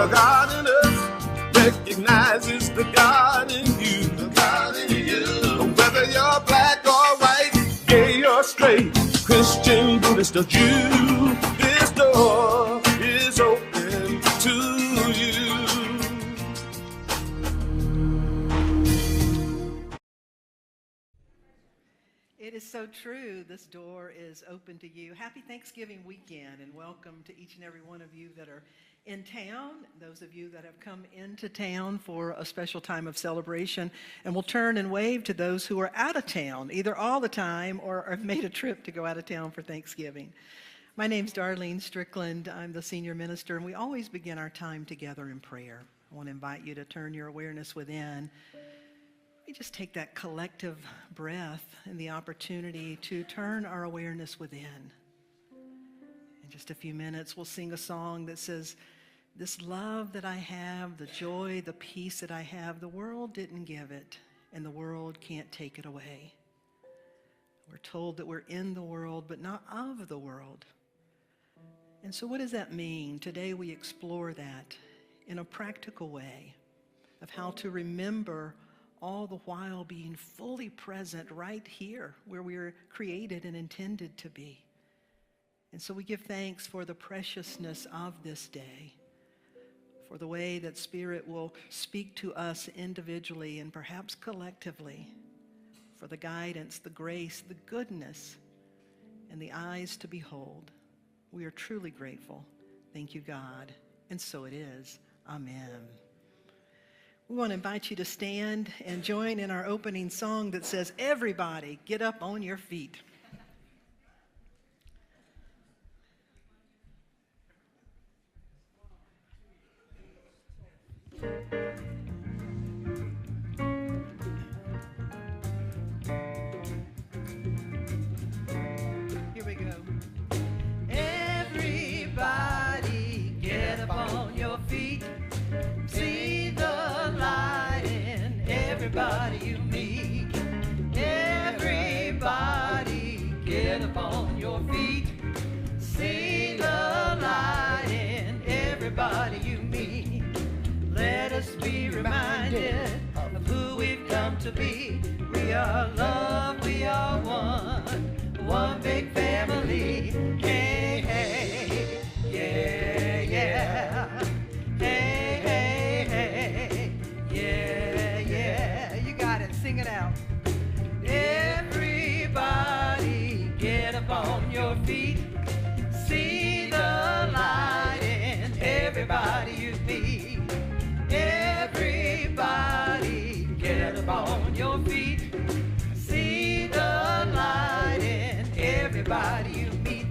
The God in us recognizes the God in you. The God in you. Whether you're black or white, gay or straight, Christian, Buddhist or Jew, this door is open to you. It is so true. This door is open to you. Happy Thanksgiving weekend, and welcome to each and every one of you that are in town, those of you that have come into town for a special time of celebration, and we'll turn and wave to those who are out of town, either all the time or have made a trip to go out of town for Thanksgiving. My name's Darlene Strickland. I'm the senior minister, and we always begin our time together in prayer. I want to invite you to turn your awareness within. We just take that collective breath and the opportunity to turn our awareness within. In just a few minutes, we'll sing a song that says, "This love that I have, the joy, the peace that I have, the world didn't give it, and the world can't take it away." We're told that we're in the world, but not of the world. And so what does that mean? Today we explore that in a practical way of how to remember all the while being fully present right here where we were created and intended to be. And so we give thanks for the preciousness of this day, for the way that Spirit will speak to us individually and perhaps collectively, for the guidance, the grace, the goodness, and the eyes to behold. We are truly grateful. Thank you, God. And so it is. Amen. We want to invite you to stand and join in our opening song that says, "Everybody, get up on your feet." Here we go. Everybody, get up on your feet. See the light in everybody you meet. Everybody, get up on your feet. See the light in everybody you meet. Let us be reminded of who we've come to be. We are love, we are one big family. Hey, hey, yeah, yeah. Hey, hey, hey, yeah, yeah. You got it, sing it out. Everybody, get up on your feet. See the light in everybody you meet. Everybody, get up on your feet. See the light in everybody you meet.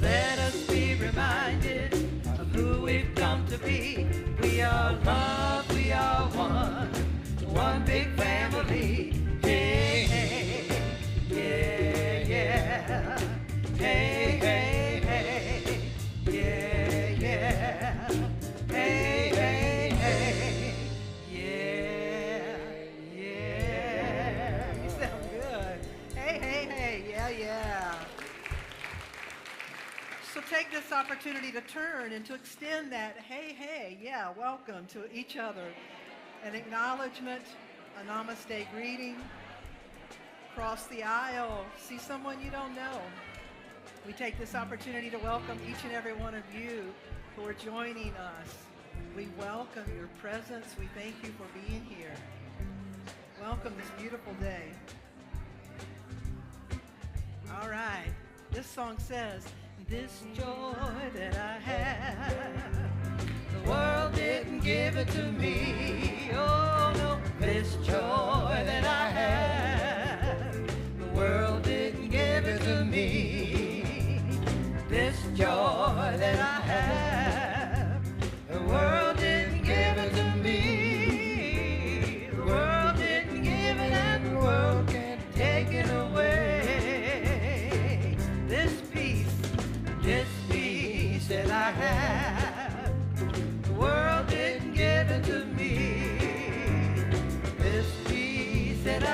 Let us be reminded of who we've come to be. We are love, we are one big family. Hey, hey, yeah, yeah. Hey, hey, hey, yeah, yeah. Hey, hey, hey, yeah, yeah. You sound good. Hey, hey, hey, yeah, yeah. So take this opportunity to turn and to extend that, hey, hey, yeah, welcome to each other. An acknowledgement, a namaste greeting. Cross the aisle, see someone you don't know. We take this opportunity to welcome each and every one of you who are joining us. We welcome your presence. We thank you for being here. Welcome this beautiful day. All right, this song says, "This joy that I have, the world didn't give it to me. Oh no, this joy that I have, the world didn't give it to me. This joy that I have, the world didn't give it to me. The world didn't give it and the world can't take it away. This peace that I have, the world didn't give it to me. This peace that I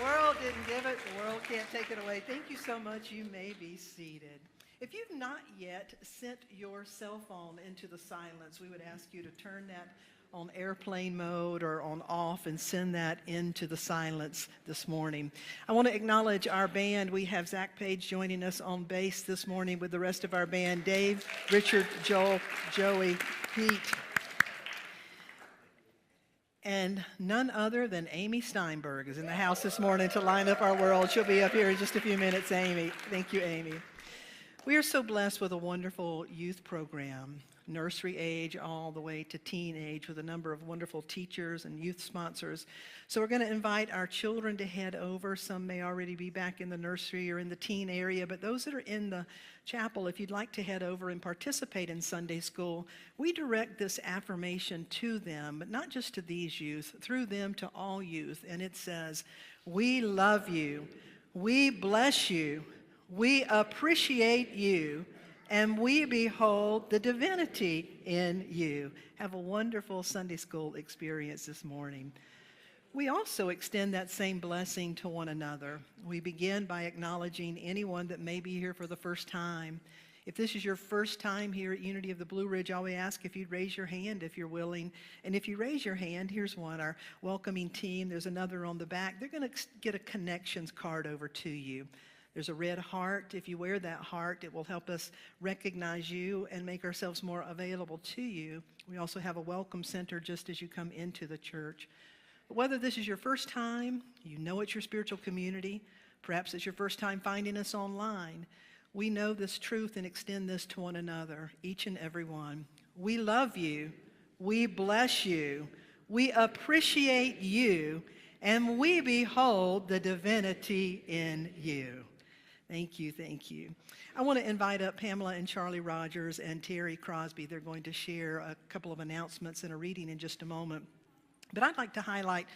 world didn't give it. The world can't take it away. Thank you so much. You may be seated. If you've not yet sent your cell phone into the silence, we would ask you to turn that on airplane mode or on off and send that into the silence this morning. I want to acknowledge our band. We have Zach Page joining us on bass this morning with the rest of our band, Dave, Richard, Joel, Joey, Pete, and none other than Amy Steinberg is in the house this morning to line up our world. She'll be up here in just a few minutes, Amy. Thank you, Amy. We are so blessed with a wonderful youth program, nursery age all the way to teen age, with a number of wonderful teachers and youth sponsors. So we're going to invite our children to head over. Some may already be back in the nursery or in the teen area, but those that are in the chapel, if you'd like to head over and participate in Sunday school, we direct this affirmation to them, but not just to these youth, through them to all youth. And it says, "We love you, we bless you, we appreciate you, and we behold the divinity in you." Have a wonderful Sunday school experience this morning. We also extend that same blessing to one another. We begin by acknowledging anyone that may be here for the first time. If this is your first time here at Unity of the Blue Ridge, I would ask if you'd raise your hand if you're willing. And if you raise your hand, here's one, our welcoming team. There's another on the back. They're going to get a connections card over to you. There's a red heart. If you wear that heart, it will help us recognize you and make ourselves more available to you. We also have a welcome center just as you come into the church. But whether this is your first time, you know it's your spiritual community, perhaps it's your first time finding us online, we know this truth and extend this to one another, each and every one. We love you, we bless you, we appreciate you, and we behold the divinity in you. Thank you, thank you. I want to invite up Pamela and Charlie Rogers and Terry Crosby. They're going to share a couple of announcements and a reading in just a moment. But I'd like to highlight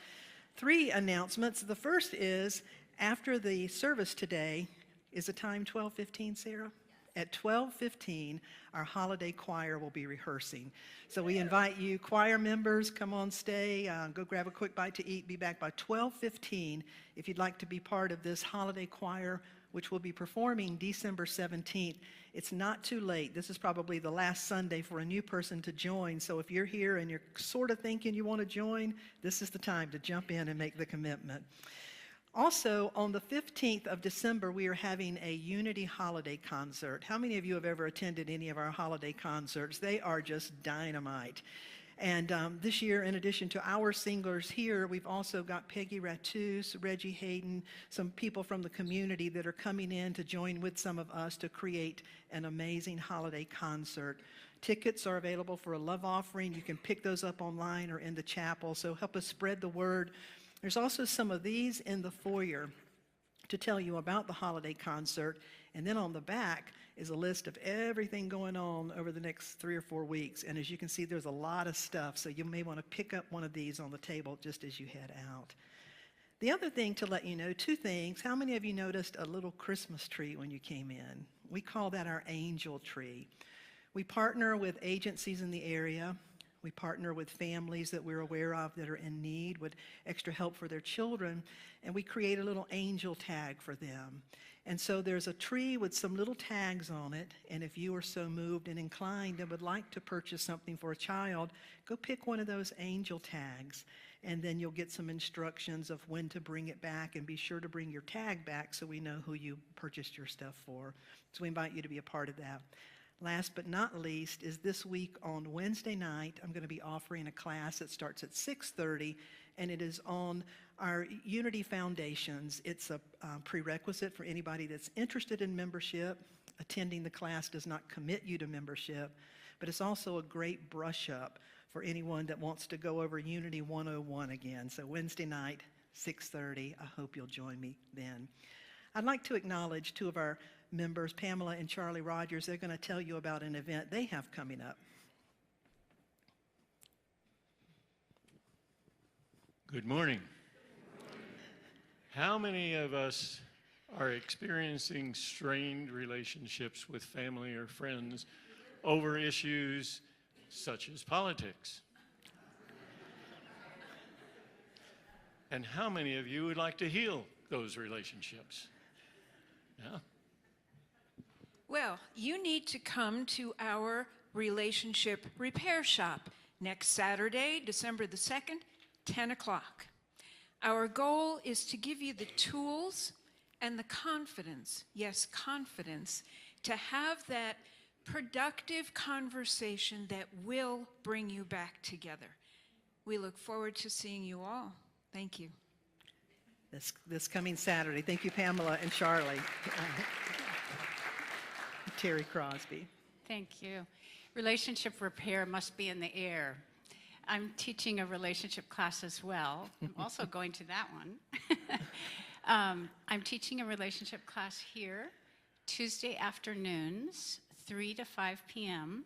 3 announcements. The first is, after the service today, is the time 12:15, Sarah? At 12:15, our holiday choir will be rehearsing. So we invite you, choir members, come on, stay, go grab a quick bite to eat, be back by 12:15 if you'd like to be part of this holiday choir, which will be performing December 17th. It's not too late. This is probably the last Sunday for a new person to join. So if you're here and you're sort of thinking you want to join, this is the time to jump in and make the commitment. Also, on the 15th of December, we are having a Unity holiday concert. How many of you have ever attended any of our holiday concerts? They are just dynamite. And this year, in addition to our singers here, we've also got Peggy Ratus, Reggie Hayden, some people from the community that are coming in to join with some of us to create an amazing holiday concert. Tickets are available for a love offering. You can pick those up online or in the chapel, so help us spread the word. There's also some of these in the foyer to tell you about the holiday concert. And then on the back is a list of everything going on over the next 3 or 4 weeks. And as you can see, there's a lot of stuff, so you may want to pick up one of these on the table just as you head out. The other thing to let you know, 2 things. How many of you noticed a little Christmas tree when you came in? We call that our angel tree. We partner with agencies in the area. We partner with families that we're aware of that are in need with extra help for their children, and we create a little angel tag for them. And so there's a tree with some little tags on it, and if you are so moved and inclined and would like to purchase something for a child, go pick one of those angel tags, and then you'll get some instructions of when to bring it back, and be sure to bring your tag back so we know who you purchased your stuff for. So we invite you to be a part of that. Last but not least is this week on Wednesday night, I'm going to be offering a class that starts at 6:30, and it is on our Unity Foundations. It's a prerequisite for anybody that's interested in membership. Attending the class does not commit you to membership, but it's also a great brush up for anyone that wants to go over Unity 101 again. So Wednesday night, 6:30, I hope you'll join me then. I'd like to acknowledge 2 of our members, Pamela and Charlie Rogers. They're going to tell you about an event they have coming up. Good morning. How many of us are experiencing strained relationships with family or friends over issues such as politics? And how many of you would like to heal those relationships? Yeah. Well, you need to come to our relationship repair shop next Saturday, December the 2nd, 10 o'clock. Our goal is to give you the tools and the confidence, yes, confidence, to have that productive conversation that will bring you back together. We look forward to seeing you all. Thank you. This coming Saturday. Thank you, Pamela and Charlie. Terry Crosby. Thank you. Relationship repair must be in the air. I'm teaching a relationship class as well. I'm also going to that one. I'm teaching a relationship class here Tuesday afternoons, 3 to 5 p.m.,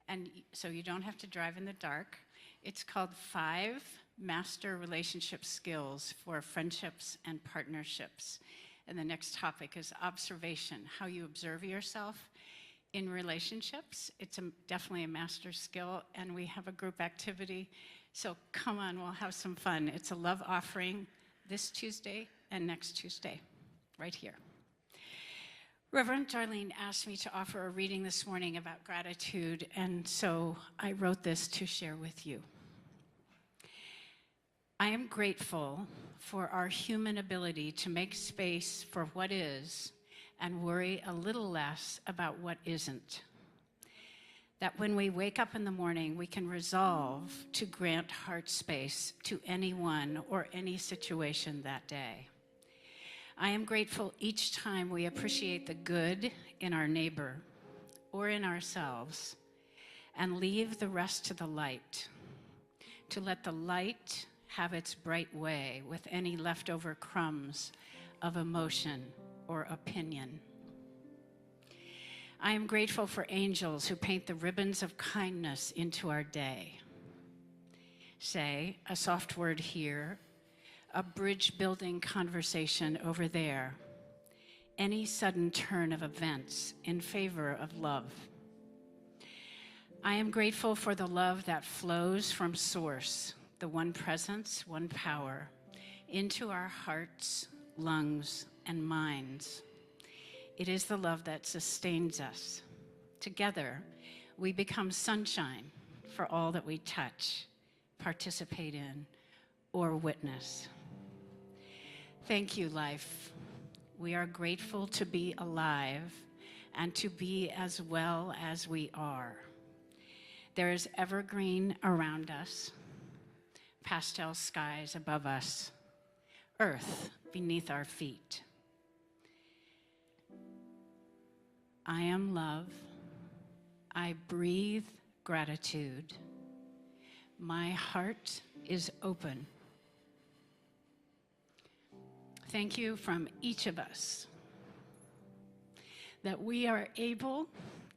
and so you don't have to drive in the dark. It's called 5 Master Relationship Skills for Friendships and Partnerships. And the next topic is observation, how you observe yourself in relationships. It's definitely a master skill, and we have a group activity. So come on, we'll have some fun. It's a love offering this Tuesday and next Tuesday, right here. Reverend Darlene asked me to offer a reading this morning about gratitude, and so I wrote this to share with you. I am grateful for our human ability to make space for what is and worry a little less about what isn't. That when we wake up in the morning, we can resolve to grant heart space to anyone or any situation that day. I am grateful each time we appreciate the good in our neighbor or in ourselves and leave the rest to the light, to let the light have its bright way with any leftover crumbs of emotion or opinion. I am grateful for angels who paint the ribbons of kindness into our day. Say, a soft word here, a bridge-building conversation over there, any sudden turn of events in favor of love. I am grateful for the love that flows from Source, the one presence, one power, into our hearts, lungs, and minds. It is the love that sustains us. Together, we become sunshine for all that we touch, participate in, or witness. Thank you, life. We are grateful to be alive and to be as well as we are. There is evergreen around us, pastel skies above us, earth beneath our feet. I am love. I breathe gratitude. My heart is open. Thank you from each of us that we are able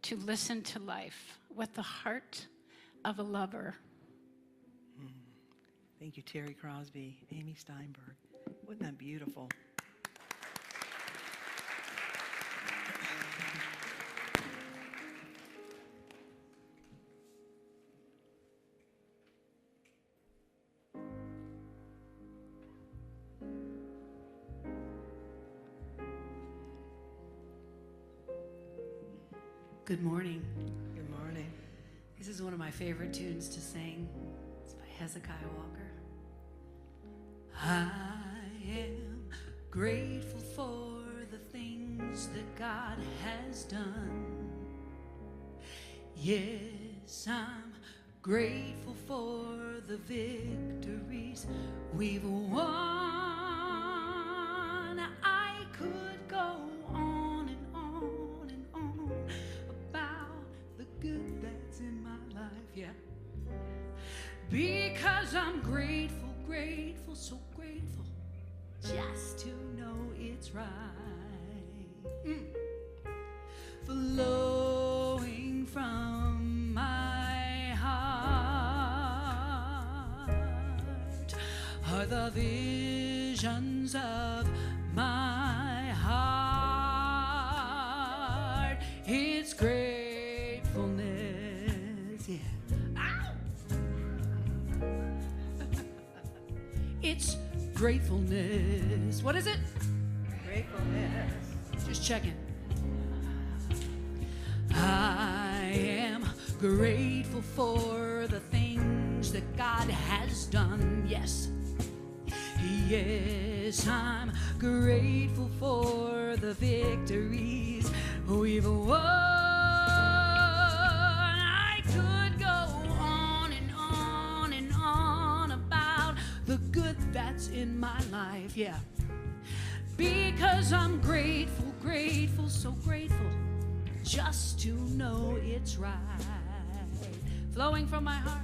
to listen to life with the heart of a lover. Thank you, Terry Crosby, Amy Steinberg. Wasn't that beautiful? Good morning. Good morning. This is one of my favorite tunes to sing. It's by Hezekiah Walker. I am grateful for the things that God has done. Yes, I'm grateful for the victories we've won. I could go on and on and on about the good that's in my life, yeah. Because I'm grateful, grateful, so grateful just to know it's right. Flowing from my heart are the visions of my heart. It's gratefulness, yeah. Ow! It's gratefulness. What is it? Gratefulness. Just checking. I am grateful for the things that God has done. Yes. Yes, I'm grateful for the victories we've won. I could go on and on and on about the good that's in my life, yeah. Because I'm grateful, grateful, so grateful just to know it's right. Flowing from my heart,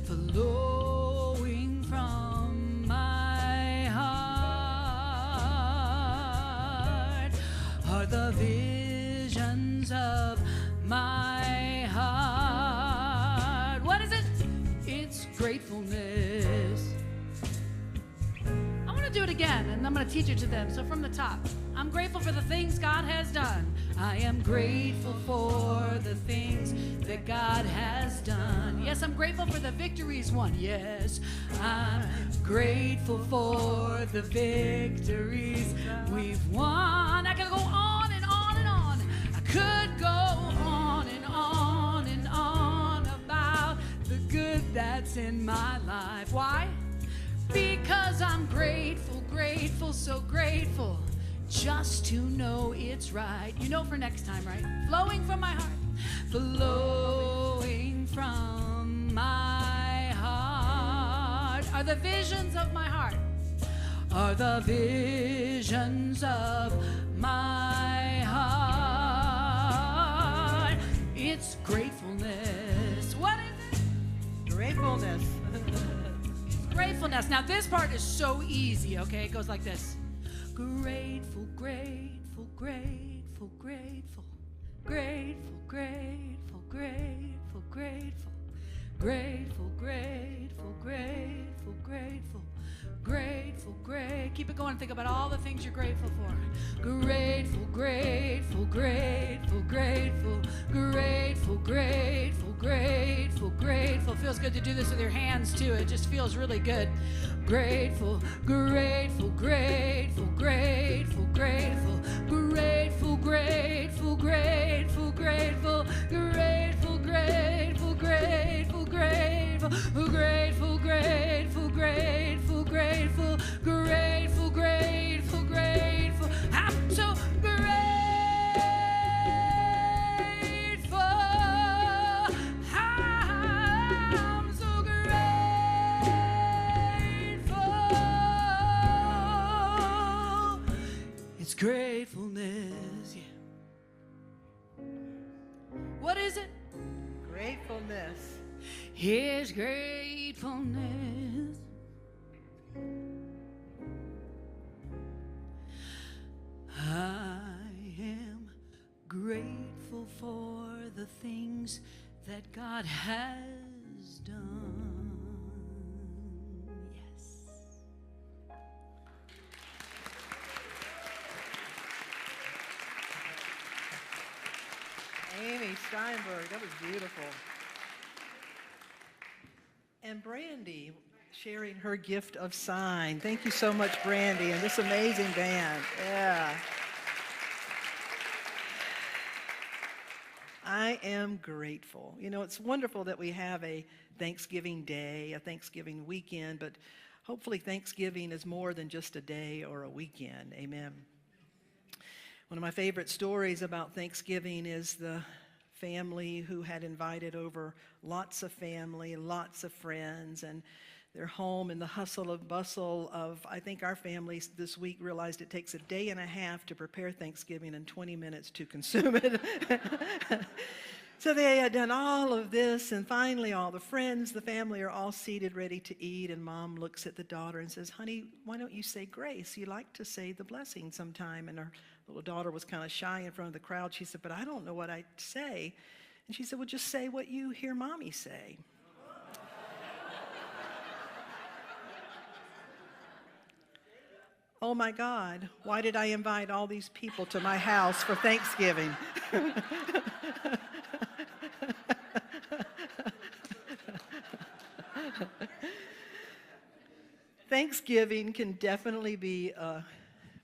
flowing from my heart are the visions of my heart. What is it? It's gratefulness. I want to do it again, and I'm going to teach it to them. So from the top, I'm grateful for the things God has done. I am grateful for the things that God has done. Yes, I'm grateful for the victories won. Yes, I'm grateful for the victories we've won. I could go on and on and on. I could go on and on and on about the good that's in my life. Why? Because I'm grateful, grateful, so grateful just to know it's right. You know for next time, right? Flowing from my heart. Flowing from my heart are the visions of my heart. Are the visions of my heart. It's gratefulness. What is it? Gratefulness. Gratefulness. Now this part is so easy, okay? It goes like this. Grateful, grateful, grateful, grateful, grateful, grateful, grateful, grateful, grateful, grateful, grateful, grateful, grateful, grateful. Keep it going. Think about all the things you're grateful for. Grateful, grateful, grateful, grateful, grateful, grateful, grateful, grateful. Feels good to do this with your hands too. It just feels really good. Grateful, grateful, grateful, grateful, grateful, grateful, grateful, grateful, grateful, grateful, grateful, grateful, grateful, grateful, grateful, grateful, grateful, grateful, grateful, grateful. I'm so grateful. I'm so grateful. It's gratefulness, yeah. What is it? Gratefulness. His gratefulness. I am grateful for the things that God has done. Yes. Amy Steinberg, that was beautiful. And Brandy sharing her gift of sign. Thank you so much, Brandy, and this amazing band. Yeah. I am grateful. You know, it's wonderful that we have a Thanksgiving Day, a Thanksgiving weekend, but hopefully Thanksgiving is more than just a day or a weekend. Amen. One of my favorite stories about Thanksgiving is the family who had invited over lots of family, lots of friends, and they're home in the hustle and bustle of, I think our families this week realized it takes a day and a half to prepare Thanksgiving and 20 minutes to consume it. So they had done all of this, and finally all the friends, the family are all seated ready to eat, and Mom looks at the daughter and says, "Honey, why don't you say grace? You like to say the blessing sometime." And her little daughter was kind of shy in front of the crowd. She said, "But I don't know what I'd say." And she said, "Well, just say what you hear Mommy say." Oh my God, why did I invite all these people to my house for Thanksgiving? Thanksgiving can definitely be a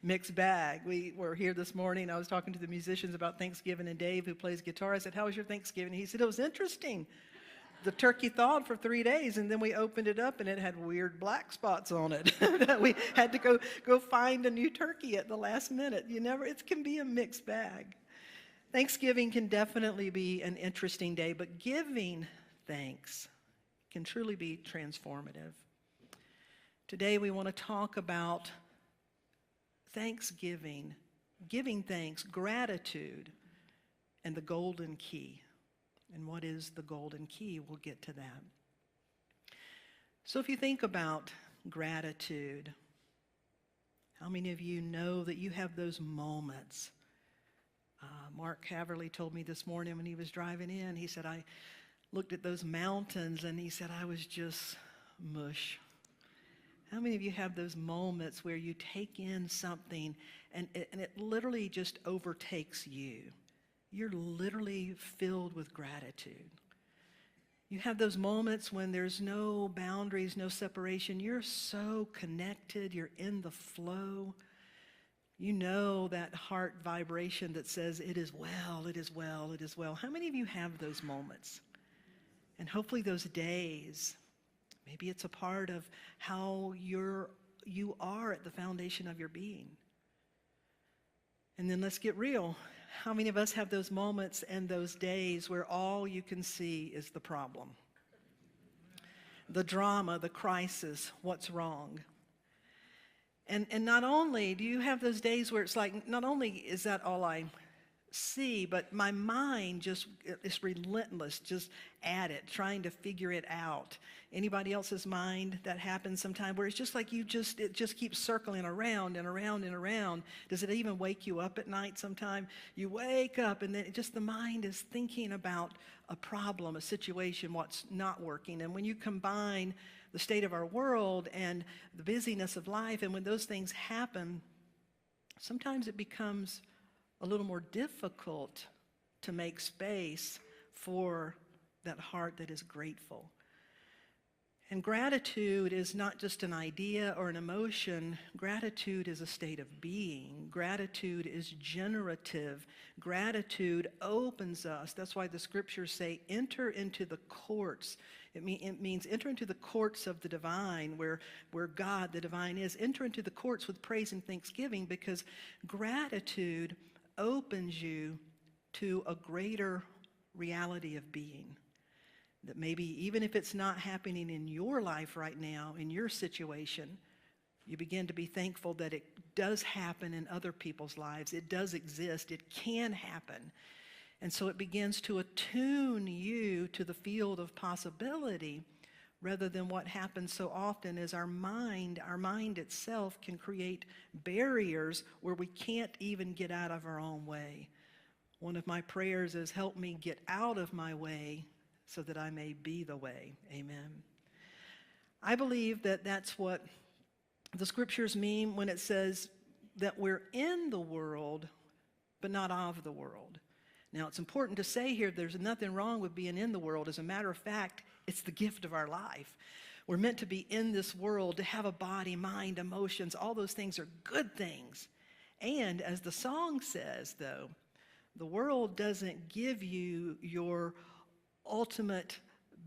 mixed bag. We were here this morning. I was talking to the musicians about Thanksgiving, and Dave, who plays guitar, I said, "How was your Thanksgiving?" He said, "It was interesting. The turkey thawed for 3 days, and then we opened it up, and it had weird black spots on it that we had to go find a new turkey at the last minute." It can be a mixed bag. Thanksgiving can definitely be an interesting day, but giving thanks can truly be transformative. Today we want to talk about thanksgiving, giving thanks, gratitude, and the golden key. And what is the golden key? We'll get to that. So if you think about gratitude, how many of you know that you have those moments? Mark Haverly told me this morning when he was driving in, he said, I looked at those mountains and he said, I was just mush. How many of you have those moments where you take in something and it literally just overtakes you? You're literally filled with gratitude. You have those moments when there's no boundaries, no separation. You're so connected. You're in the flow. You know that heart vibration that says, it is well, it is well, it is well. How many of you have those moments? And hopefully those days, maybe it's a part of how you are at the foundation of your being. And then let's get real. How many of us have those moments and those days where all you can see is the problem? The drama, the crisis, what's wrong? And not only do you have those days where it's like, not only is that all I see, but my mind just is relentless, just at it, trying to figure it out. Anybody else's mind that happens sometime where it's just like it just keeps circling around and around and around? Does it even wake you up at night sometime? You wake up and then the mind is thinking about a problem, a situation, what's not working. And when you combine the state of our world and the busyness of life, and when those things happen, sometimes it becomes a little more difficult to make space for that heart that is grateful. And gratitude is not just an idea or an emotion. Gratitude is a state of being. Gratitude is generative. Gratitude opens us. That's why the scriptures say, enter into the courts. It means enter into the courts of the divine, where God, the divine, is. Enter into the courts with praise and thanksgiving, because gratitude opens you to a greater reality of being. That maybe even if it's not happening in your life right now, in your situation, you begin to be thankful that it does happen in other people's lives. It does exist. It can happen. And so it begins to attune you to the field of possibility, rather than what happens so often is our mind itself can create barriers where we can't even get out of our own way. One of my prayers is, help me get out of my way so that I may be the way. Amen. I believe that that's what the scriptures mean when it says that we're in the world, but not of the world. Now, it's important to say here, there's nothing wrong with being in the world. As a matter of fact, it's the gift of our life. We're meant to be in this world, to have a body, mind, emotions. All those things are good things. And as the song says, though, the world doesn't give you your ultimate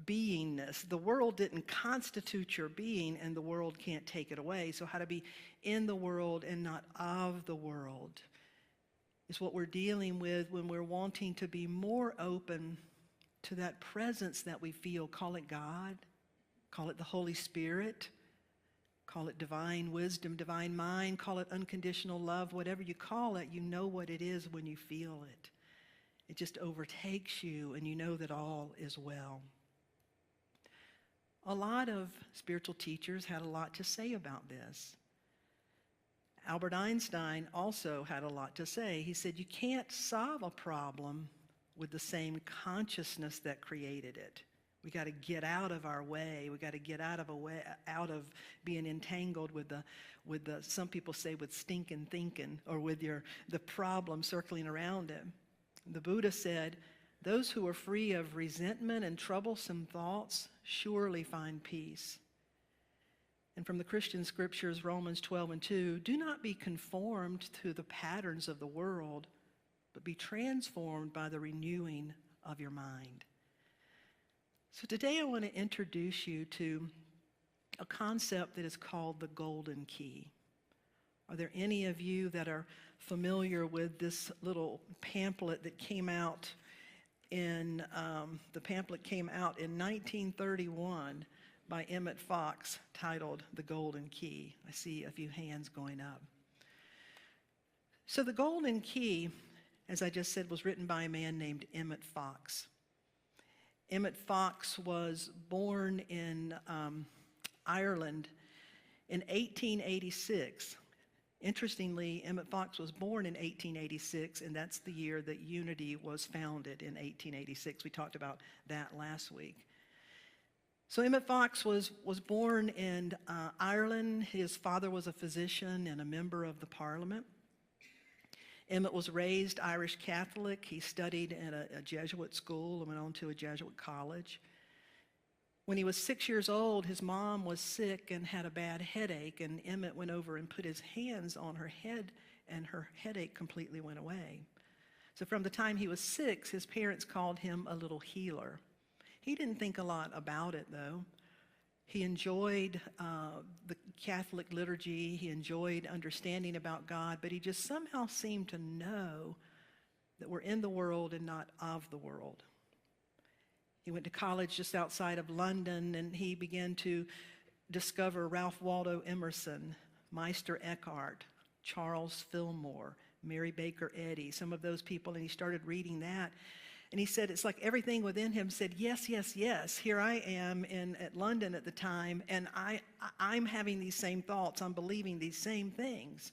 beingness. The world didn't constitute your being, and the world can't take it away. So how to be in the world and not of the world is what we're dealing with when we're wanting to be more open to that presence that we feel. Call it God, call it the Holy Spirit, call it divine wisdom, divine mind, call it unconditional love, whatever you call it, you know what it is when you feel it. It just overtakes you, and you know that all is well. A lot of spiritual teachers had a lot to say about this. Albert Einstein also had a lot to say. He said, you can't solve a problem with the same consciousness that created it. We got to get out of our way. We got to get out of being entangled with the some people say with stinking thinking, or with the problem circling around it. The Buddha said, those who are free of resentment and troublesome thoughts surely find peace. And from the Christian scriptures, Romans 12:2, do not be conformed to the patterns of the world, but be transformed by the renewing of your mind. So today I want to introduce you to a concept that is called the golden key. Are there any of you that are familiar with this little pamphlet that came out in, the pamphlet came out in 1931 by Emmett Fox titled The Golden Key? I see a few hands going up. So the Golden Key, as I just said, was written by a man named Emmett Fox. Emmett Fox was born in Ireland in 1886. Interestingly, Emmett Fox was born in 1886, and that's the year that Unity was founded, in 1886. We talked about that last week. So Emmett Fox was born in Ireland. His father was a physician and a member of the Parliament. Emmett was raised Irish Catholic. He studied in a Jesuit school and went on to a Jesuit college. When he was 6 years old, his mom was sick and had a bad headache, and Emmett went over and put his hands on her head, and her headache completely went away. So from the time he was 6, his parents called him a little healer. He didn't think a lot about it, though. He enjoyed the Catholic liturgy. He enjoyed understanding about God, but he just somehow seemed to know that we're in the world and not of the world. He went to college just outside of London, and he began to discover Ralph Waldo Emerson, Meister Eckhart, Charles Fillmore, Mary Baker Eddy, some of those people, and he started reading that. And he said it's like everything within him said, yes, yes, yes. Here I am at London at the time, and I'm having these same thoughts. I'm believing these same things.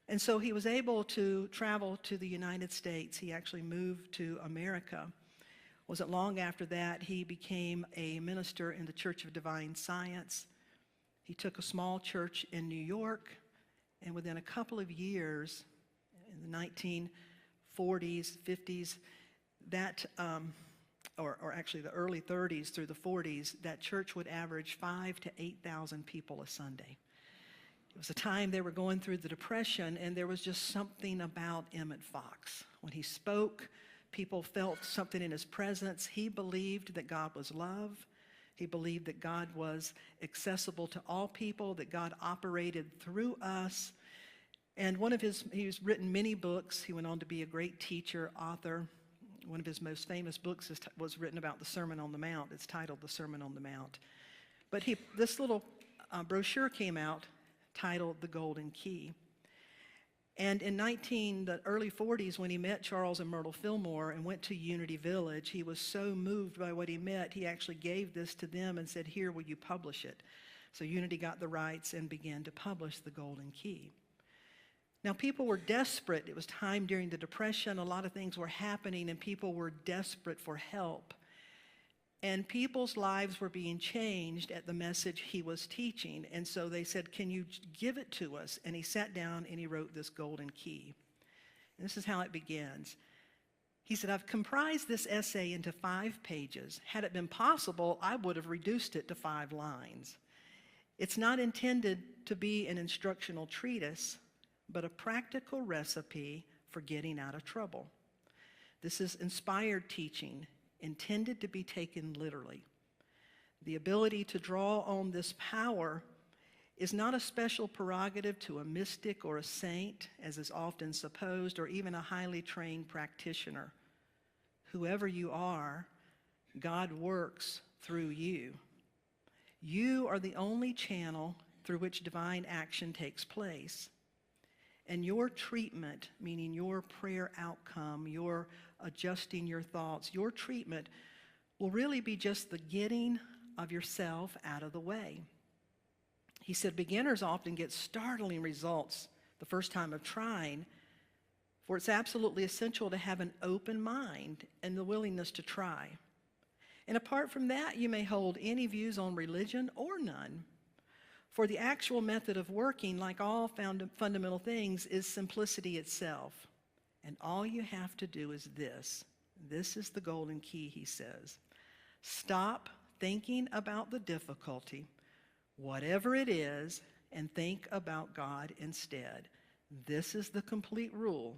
And so he was able to travel to the United States. He actually moved to America. Wasn't long after that, he became a minister in the Church of Divine Science. He took a small church in New York, and within a couple of years, in the 1940s, 50s, that, or actually the early 30s through the 40s, that church would average 5,000 to 8,000 people a Sunday. It was a time they were going through the Depression, and there was just something about Emmett Fox. When he spoke, people felt something in his presence. He believed that God was love. He believed that God was accessible to all people, that God operated through us. And he's written many books. He went on to be a great teacher, author. One of his most famous books was written about the Sermon on the Mount. It's titled The Sermon on the Mount. But this little brochure came out titled The Golden Key. And in the early 40s, when he met Charles and Myrtle Fillmore and went to Unity Village, he was so moved by what he met, he actually gave this to them and said, here, will you publish it? So Unity got the rights and began to publish The Golden Key. Now, people were desperate. It was time during the Depression. A lot of things were happening, and people were desperate for help. And people's lives were being changed at the message he was teaching. And so they said, can you give it to us? And he sat down and he wrote this Golden Key. And this is how it begins. He said, I've comprised this essay into 5 pages. Had it been possible, I would have reduced it to 5 lines. It's not intended to be an instructional treatise, but a practical recipe for getting out of trouble. This is inspired teaching, intended to be taken literally. The ability to draw on this power is not a special prerogative to a mystic or a saint, as is often supposed, or even a highly trained practitioner. Whoever you are, God works through you. You are the only channel through which divine action takes place. And your treatment, meaning your prayer outcome, your adjusting your thoughts, your treatment will really be just the getting of yourself out of the way. He said beginners often get startling results the first time of trying, for it's absolutely essential to have an open mind and the willingness to try. And apart from that, you may hold any views on religion or none. For the actual method of working, like all fundamental things, is simplicity itself. And all you have to do is this. This is the golden key, he says. Stop thinking about the difficulty. whatever it is, and think about God instead. This is the complete rule.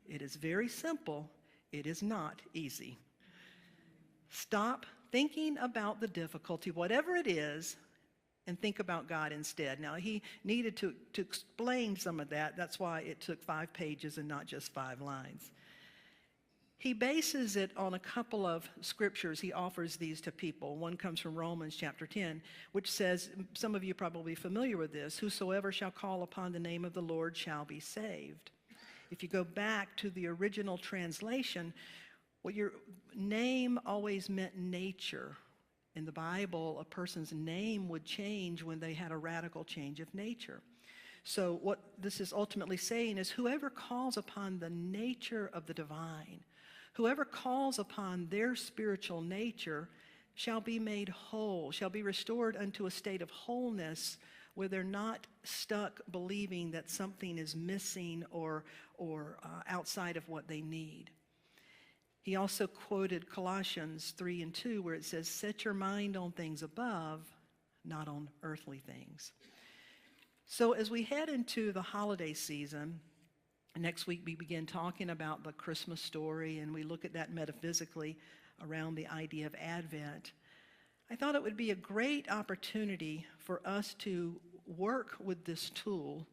It is very simple. It is not easy. Stop thinking about the difficulty, whatever it is, and think about God instead. Now, he needed to explain some of that. That's why it took 5 pages and not just 5 lines. He bases it on a couple of scriptures. He offers these to people. One comes from Romans chapter 10, which says, some of you are probably familiar with this, whosoever shall call upon the name of the Lord shall be saved. If you go back to the original translation, what your name always meant nature. In the Bible, a person's name would change when they had a radical change of nature. So what this is ultimately saying is whoever calls upon the nature of the divine, whoever calls upon their spiritual nature shall be made whole, shall be restored unto a state of wholeness where they're not stuck believing that something is missing or outside of what they need. He also quoted Colossians 3:2, where it says, set your mind on things above, not on earthly things. So as we head into the holiday season, next week we begin talking about the Christmas story, and we look at that metaphysically around the idea of Advent. I thought it would be a great opportunity for us to work with this tool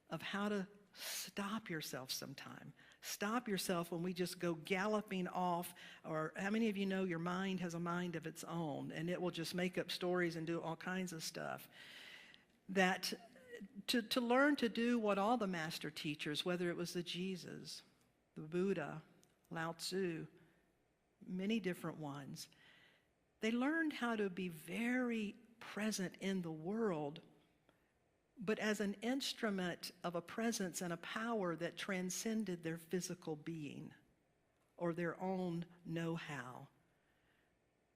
of how to stop yourself sometime. Stop yourself when we just go galloping off, or how many of you know your mind has a mind of its own, and it will just make up stories and do all kinds of stuff. That to learn to do what all the master teachers, whether it was the Jesus, the Buddha, Lao Tzu, many different ones, they learned how to be very present in the world, but as an instrument of a presence and a power that transcended their physical being or their own know-how.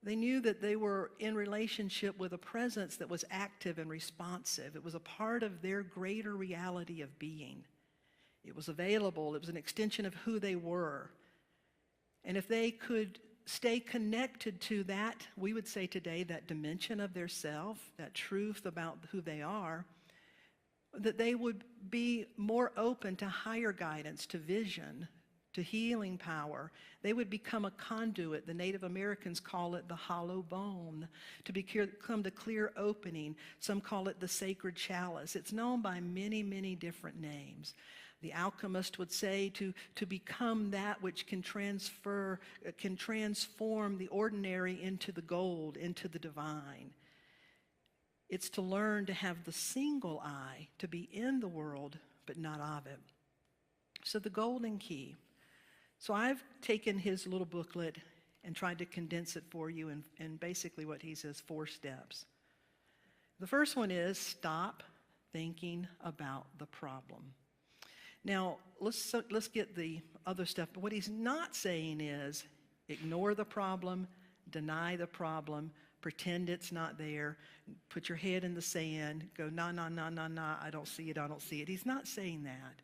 They knew that they were in relationship with a presence that was active and responsive. It was a part of their greater reality of being. It was available. It was an extension of who they were. And if they could stay connected to that, we would say today, that dimension of their self, that truth about who they are, that they would be more open to higher guidance, to vision, to healing power. They would become a conduit. The Native Americans call it the hollow bone, to become the clear opening. Some call it the sacred chalice. It's known by many, many different names. The alchemist would say to become that which can transform the ordinary into the gold, into the divine. It's to learn to have the single eye, to be in the world, but not of it. So the golden key. So I've taken his little booklet and tried to condense it for you in basically what he says, 4 steps. The first one is stop thinking about the problem. Now, let's get the other stuff. But what he's not saying is ignore the problem, deny the problem, pretend it's not there, put your head in the sand, go, nah, I don't see it. He's not saying that.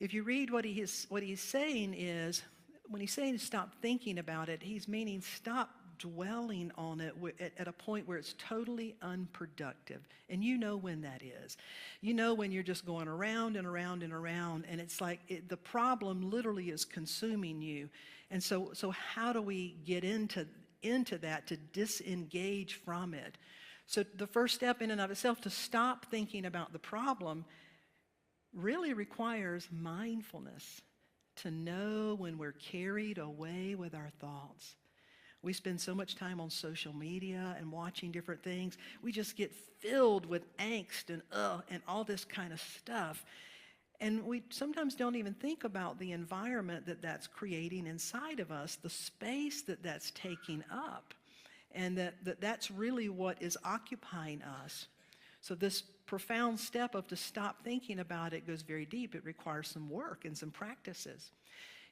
If you read what he's saying is, when he's saying stop thinking about it, he's meaning stop dwelling on it at a point where it's totally unproductive. And you know when that is. You know when you're just going around and around and around, and it's like the problem literally is consuming you. And so how do we get into that, to disengage from it? So the first step in and of itself, to stop thinking about the problem, really requires mindfulness, to know when we're carried away with our thoughts. We spend so much time on social media and watching different things. We just get filled with angst and all this kind of stuff. And we sometimes don't even think about the environment that's creating inside of us, the space that's taking up, and that's really what is occupying us. So this profound step of to stop thinking about it goes very deep. It requires some work and some practices.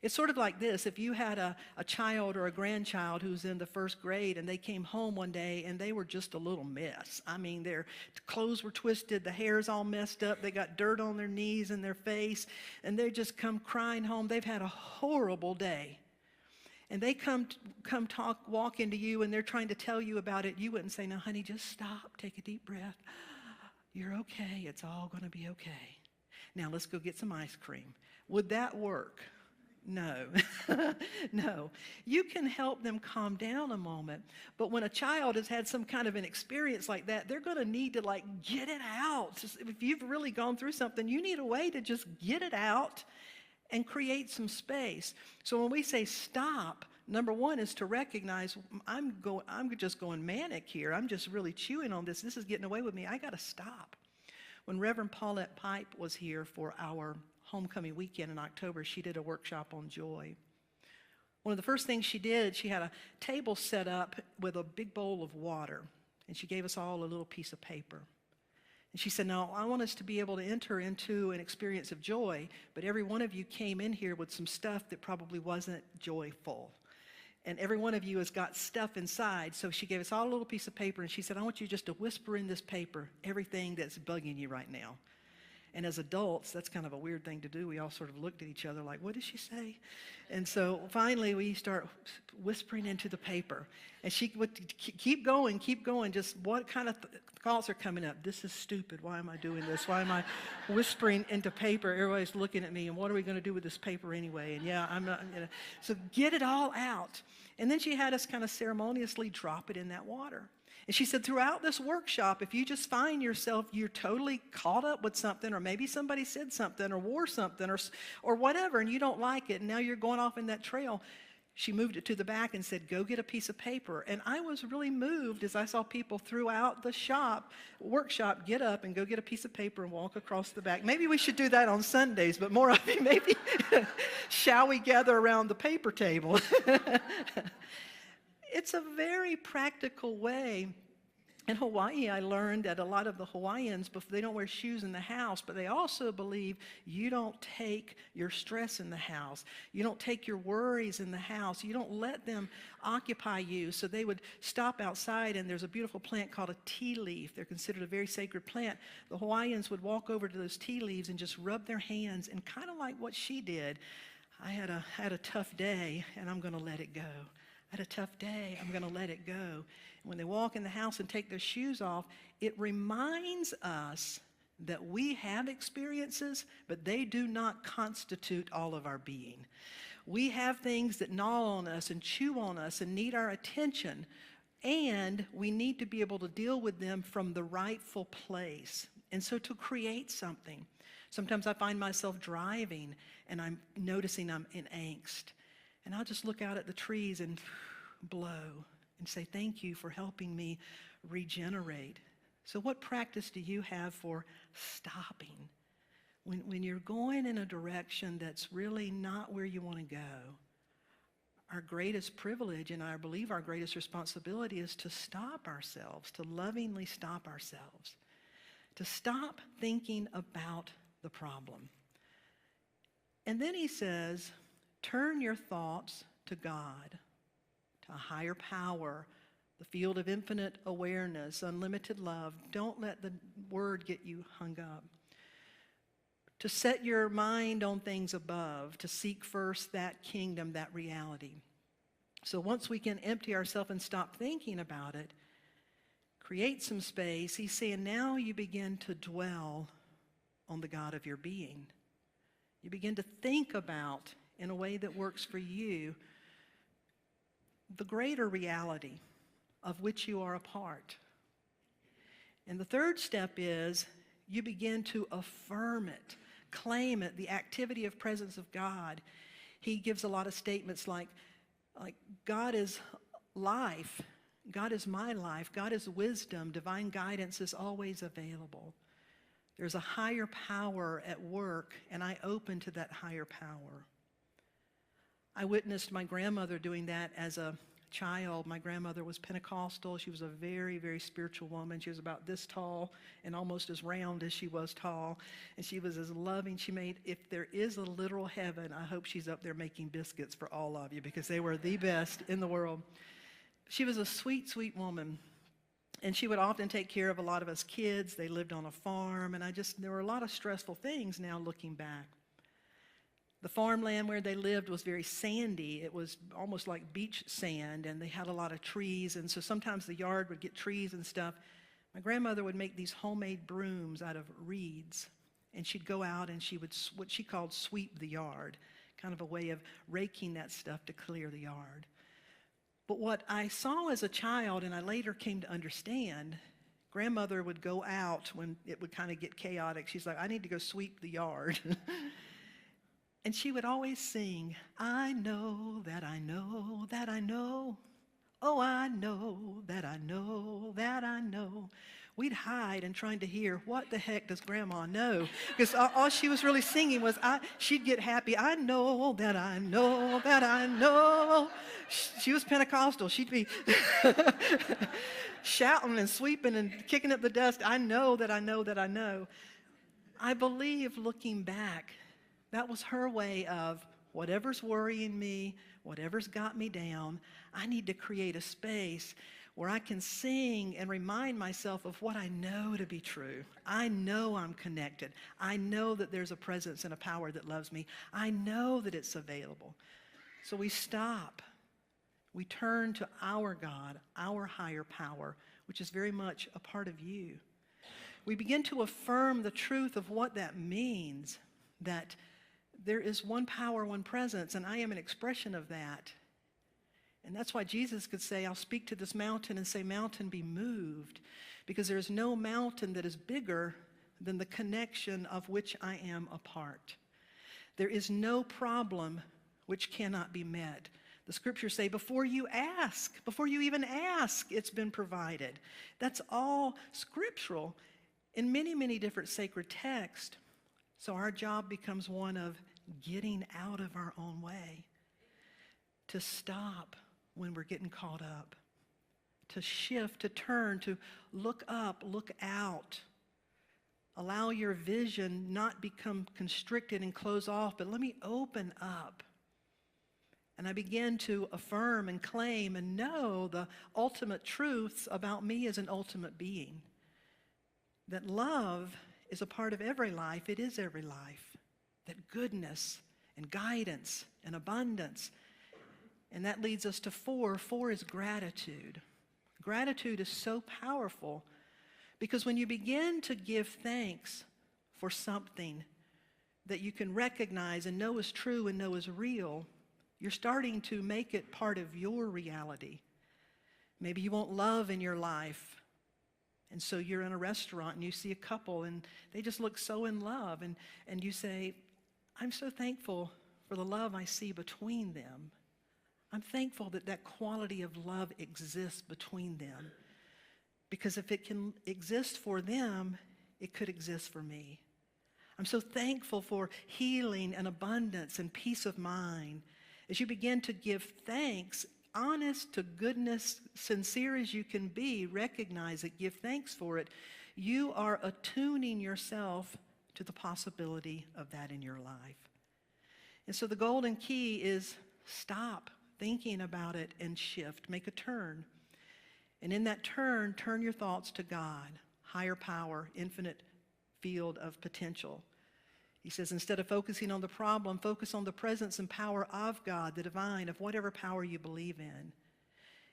It's sort of like this. If you had a child or a grandchild who's in the 1st grade and they came home one day and they were just a little mess. I mean, their clothes were twisted, the hair's all messed up, they got dirt on their knees and their face, and they just come crying home. They've had a horrible day. and they walk into you, and they're trying to tell you about it, you wouldn't say, "No, honey, just stop, take a deep breath. You're okay. It's all going to be okay. Now let's go get some ice cream." Would that work? No. No. You can help them calm down a moment, but when a child has had some kind of an experience like that, they're going to need to get it out. If you've really gone through something, you need a way to just get it out and create some space. So when we say stop, number one is to recognize I'm just going manic here. I'm just really chewing on this. This is getting away with me. I got to stop. When Reverend Paulette Pipe was here for our homecoming weekend in October, she did a workshop on joy. One of the first things she did, she had a table set up with a big bowl of water, and she gave us all a little piece of paper. And she said, "Now, I want us to be able to enter into an experience of joy, but every one of you came in here with some stuff that probably wasn't joyful. And every one of you has got stuff inside." So she gave us all a little piece of paper, and she said, "I want you just to whisper in this paper everything that's bugging you right now." And as adults, that's kind of a weird thing to do. We all sort of looked at each other like, "What did she say?" And so finally we start whispering into the paper. And she would keep going, just what kind of thoughts are coming up? This is stupid. Why am I doing this? Why am I whispering into paper? Everybody's looking at me, and what are we going to do with this paper anyway? And yeah, I'm not, So get it all out. And then she had us kind of ceremoniously drop it in that water. And she said, throughout this workshop, if you just find yourself, you're totally caught up with something, or maybe somebody said something or wore something or whatever, and you don't like it, and now you're going off in that trail, she moved it to the back and said, "Go get a piece of paper." And I was really moved as I saw people throughout the workshop, get up and go get a piece of paper and walk across the back. Maybe we should do that on Sundays, but more of you maybe, shall we gather around the paper table? It's a very practical way. In Hawaii, I learned that a lot of the Hawaiians, they don't wear shoes in the house, but they also believe you don't take your stress in the house. You don't take your worries in the house. You don't let them occupy you. So they would stop outside, and there's a beautiful plant called a tea leaf. They're considered a very sacred plant. The Hawaiians would walk over to those tea leaves and just rub their hands, and kind of like what she did. I had a tough day, and I'm going to let it go. I had a tough day, I'm going to let it go. And when they walk in the house and take their shoes off, it reminds us that we have experiences, but they do not constitute all of our being. We have things that gnaw on us and chew on us and need our attention, and we need to be able to deal with them from the rightful place. And so to create something, sometimes I find myself driving and I'm noticing I'm in angst. And I'll just look out at the trees and blow and say, "Thank you for helping me regenerate." So what practice do you have for stopping? When you're going in a direction that's really not where you want to go, our greatest privilege, and I believe our greatest responsibility, is to stop ourselves, to lovingly stop ourselves, to stop thinking about the problem. And then he says, turn your thoughts to God, to a higher power, the field of infinite awareness, unlimited love. Don't let the word get you hung up. To set your mind on things above, to seek first that kingdom, that reality. So once we can empty ourselves and stop thinking about it, create some space, he's saying now you begin to dwell on the God of your being. You begin to think about, in a way that works for you, the greater reality of which you are a part. And the third step is you begin to affirm it, claim it, the activity of presence of God. He gives a lot of statements like God is life, God is my life, God is wisdom, divine guidance is always available. There's a higher power at work, and I open to that higher power. I witnessed my grandmother doing that as a child. My grandmother was Pentecostal. She was a very, very spiritual woman. She was about this tall and almost as round as she was tall. And she was as loving. She made, if there is a literal heaven, I hope she's up there making biscuits for all of you, because they were the best in the world. She was a sweet, sweet woman. And she would often take care of a lot of us kids. They lived on a farm. And there were a lot of stressful things now looking back. The farmland where they lived was very sandy. It was almost like beach sand, and they had a lot of trees, and so sometimes the yard would get trees and stuff. My grandmother would make these homemade brooms out of reeds, and she'd go out and she would, what she called, sweep the yard, kind of a way of raking that stuff to clear the yard. But what I saw as a child, and I later came to understand, grandmother would go out when it would kind of get chaotic. She's like, I need to go sweep the yard. And she would always sing, I know that I know that I know. Oh, I know that I know that I know. We'd hide and trying to hear, what the heck does Grandma know? Because all she was really singing was, she'd get happy. I know that I know that I know. She was Pentecostal. She'd be shouting and sweeping and kicking up the dust. I know that I know that I know. I believe, looking back, that was her way of, whatever's worrying me, whatever's got me down, I need to create a space where I can sing and remind myself of what I know to be true. I know I'm connected. I know that there's a presence and a power that loves me. I know that it's available. So we stop. We turn to our God, our higher power, which is very much a part of you. We begin to affirm the truth of what that means, that there is one power, one presence, and I am an expression of that. And that's why Jesus could say, I'll speak to this mountain and say, mountain, be moved, because there is no mountain that is bigger than the connection of which I am a part. There is no problem which cannot be met. The scriptures say, before you ask, before you even ask, it's been provided. That's all scriptural in many, many different sacred texts. So our job becomes one of getting out of our own way, to stop when we're getting caught up, to shift, to turn, to look up, look out. Allow your vision not become constricted and close off, but let me open up. And I begin to affirm and claim and know the ultimate truths about me as an ultimate being. That love is a part of every life. It is every life. That goodness and guidance and abundance. And that leads us to 4. 4 is gratitude. Gratitude is so powerful because when you begin to give thanks for something that you can recognize and know is true and know is real, you're starting to make it part of your reality. Maybe you want love in your life. And so you're in a restaurant and you see a couple and they just look so in love. And you say, I'm so thankful for the love I see between them. I'm thankful that that quality of love exists between them. Because if it can exist for them, it could exist for me. I'm so thankful for healing and abundance and peace of mind. As you begin to give thanks, honest to goodness, sincere as you can be, recognize it, give thanks for it, you are attuning yourself to the possibility of that in your life. And so the golden key is stop thinking about it and shift, make a turn. And in that turn, turn your thoughts to God, higher power, infinite field of potential. He says, instead of focusing on the problem, focus on the presence and power of God, the divine, of whatever power you believe in.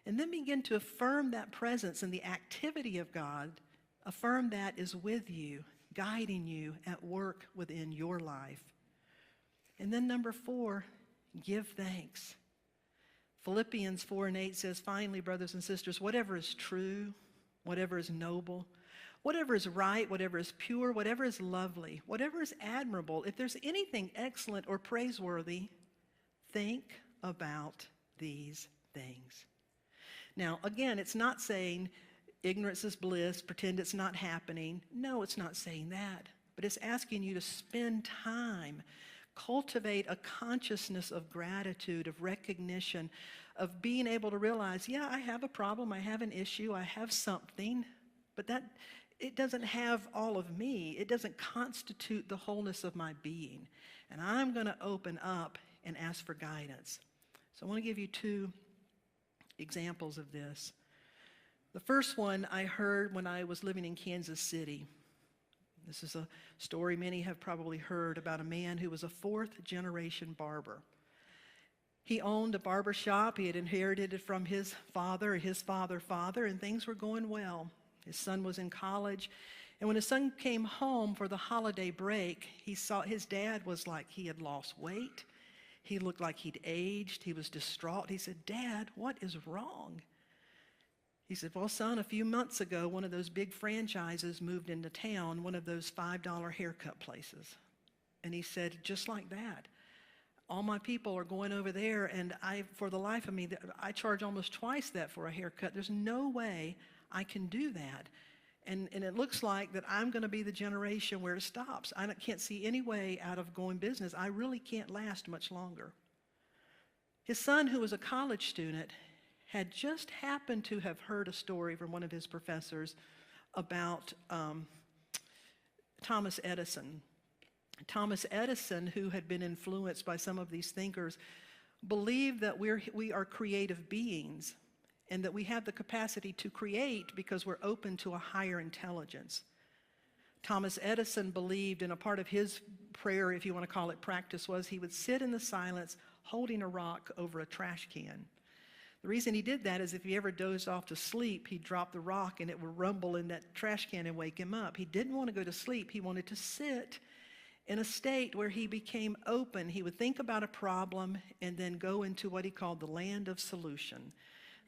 And then begin to affirm that presence and the activity of God. Affirm that is with you, guiding you at work within your life. And then number 4, give thanks. Philippians 4:8 says, finally, brothers and sisters, whatever is true, whatever is noble, whatever is right, whatever is pure, whatever is lovely, whatever is admirable, if there's anything excellent or praiseworthy, think about these things. Now, again, it's not saying ignorance is bliss, pretend it's not happening. No, it's not saying that. But it's asking you to spend time, cultivate a consciousness of gratitude, of recognition, of being able to realize, yeah, I have a problem, I have an issue, I have something, but that it doesn't have all of me. It doesn't constitute the wholeness of my being. And I'm going to open up and ask for guidance. So I want to give you 2 examples of this. The first one I heard when I was living in Kansas City. This is a story many have probably heard about a man who was a fourth-generation barber. He owned a barber shop. He had inherited it from his father, and things were going well. His son was in college, and when his son came home for the holiday break, he saw his dad was like he had lost weight. He looked like he'd aged. He was distraught. He said, "Dad, what is wrong?" He said, "Well, son, a few months ago, one of those big franchises moved into town, one of those $5 haircut places." And he said, "Just like that. All my people are going over there, and for the life of me, I charge almost twice that for a haircut. There's no way I can do that. And it looks like that I'm going to be the generation where it stops. I can't see any way out of going business. I really can't last much longer." His son, who was a college student, had just happened to have heard a story from one of his professors about Thomas Edison. Thomas Edison, who had been influenced by some of these thinkers, believed that we are creative beings and that we have the capacity to create because we're open to a higher intelligence. Thomas Edison believed, and a part of his prayer, if you want to call it practice, was he would sit in the silence holding a rock over a trash can. The reason he did that is if he ever dozed off to sleep, he'd drop the rock and it would rumble in that trash can and wake him up. He didn't want to go to sleep. He wanted to sit in a state where he became open. He would think about a problem and then go into what he called the land of solution,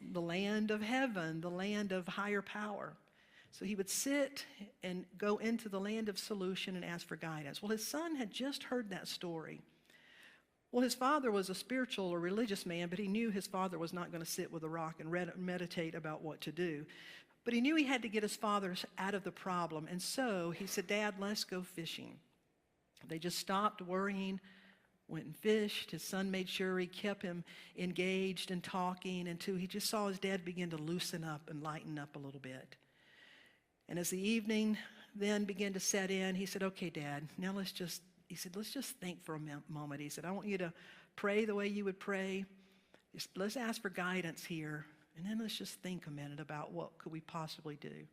the land of heaven, the land of higher power. So he would sit and go into the land of solution and ask for guidance. Well, his son had just heard that story. Well, his father was a spiritual or religious man, but he knew his father was not going to sit with a rock and meditate about what to do. But he knew he had to get his father out of the problem. And so he said, "Dad, let's go fishing." They just stopped worrying, went and fished. His son made sure he kept him engaged and talking until he just saw his dad begin to loosen up and lighten up a little bit. And as the evening then began to set in, he said, "Okay, Dad, now let's just think for a moment." He said, "I want you to pray the way you would pray. Let's ask for guidance here, and then let's just think a minute about what could we possibly do."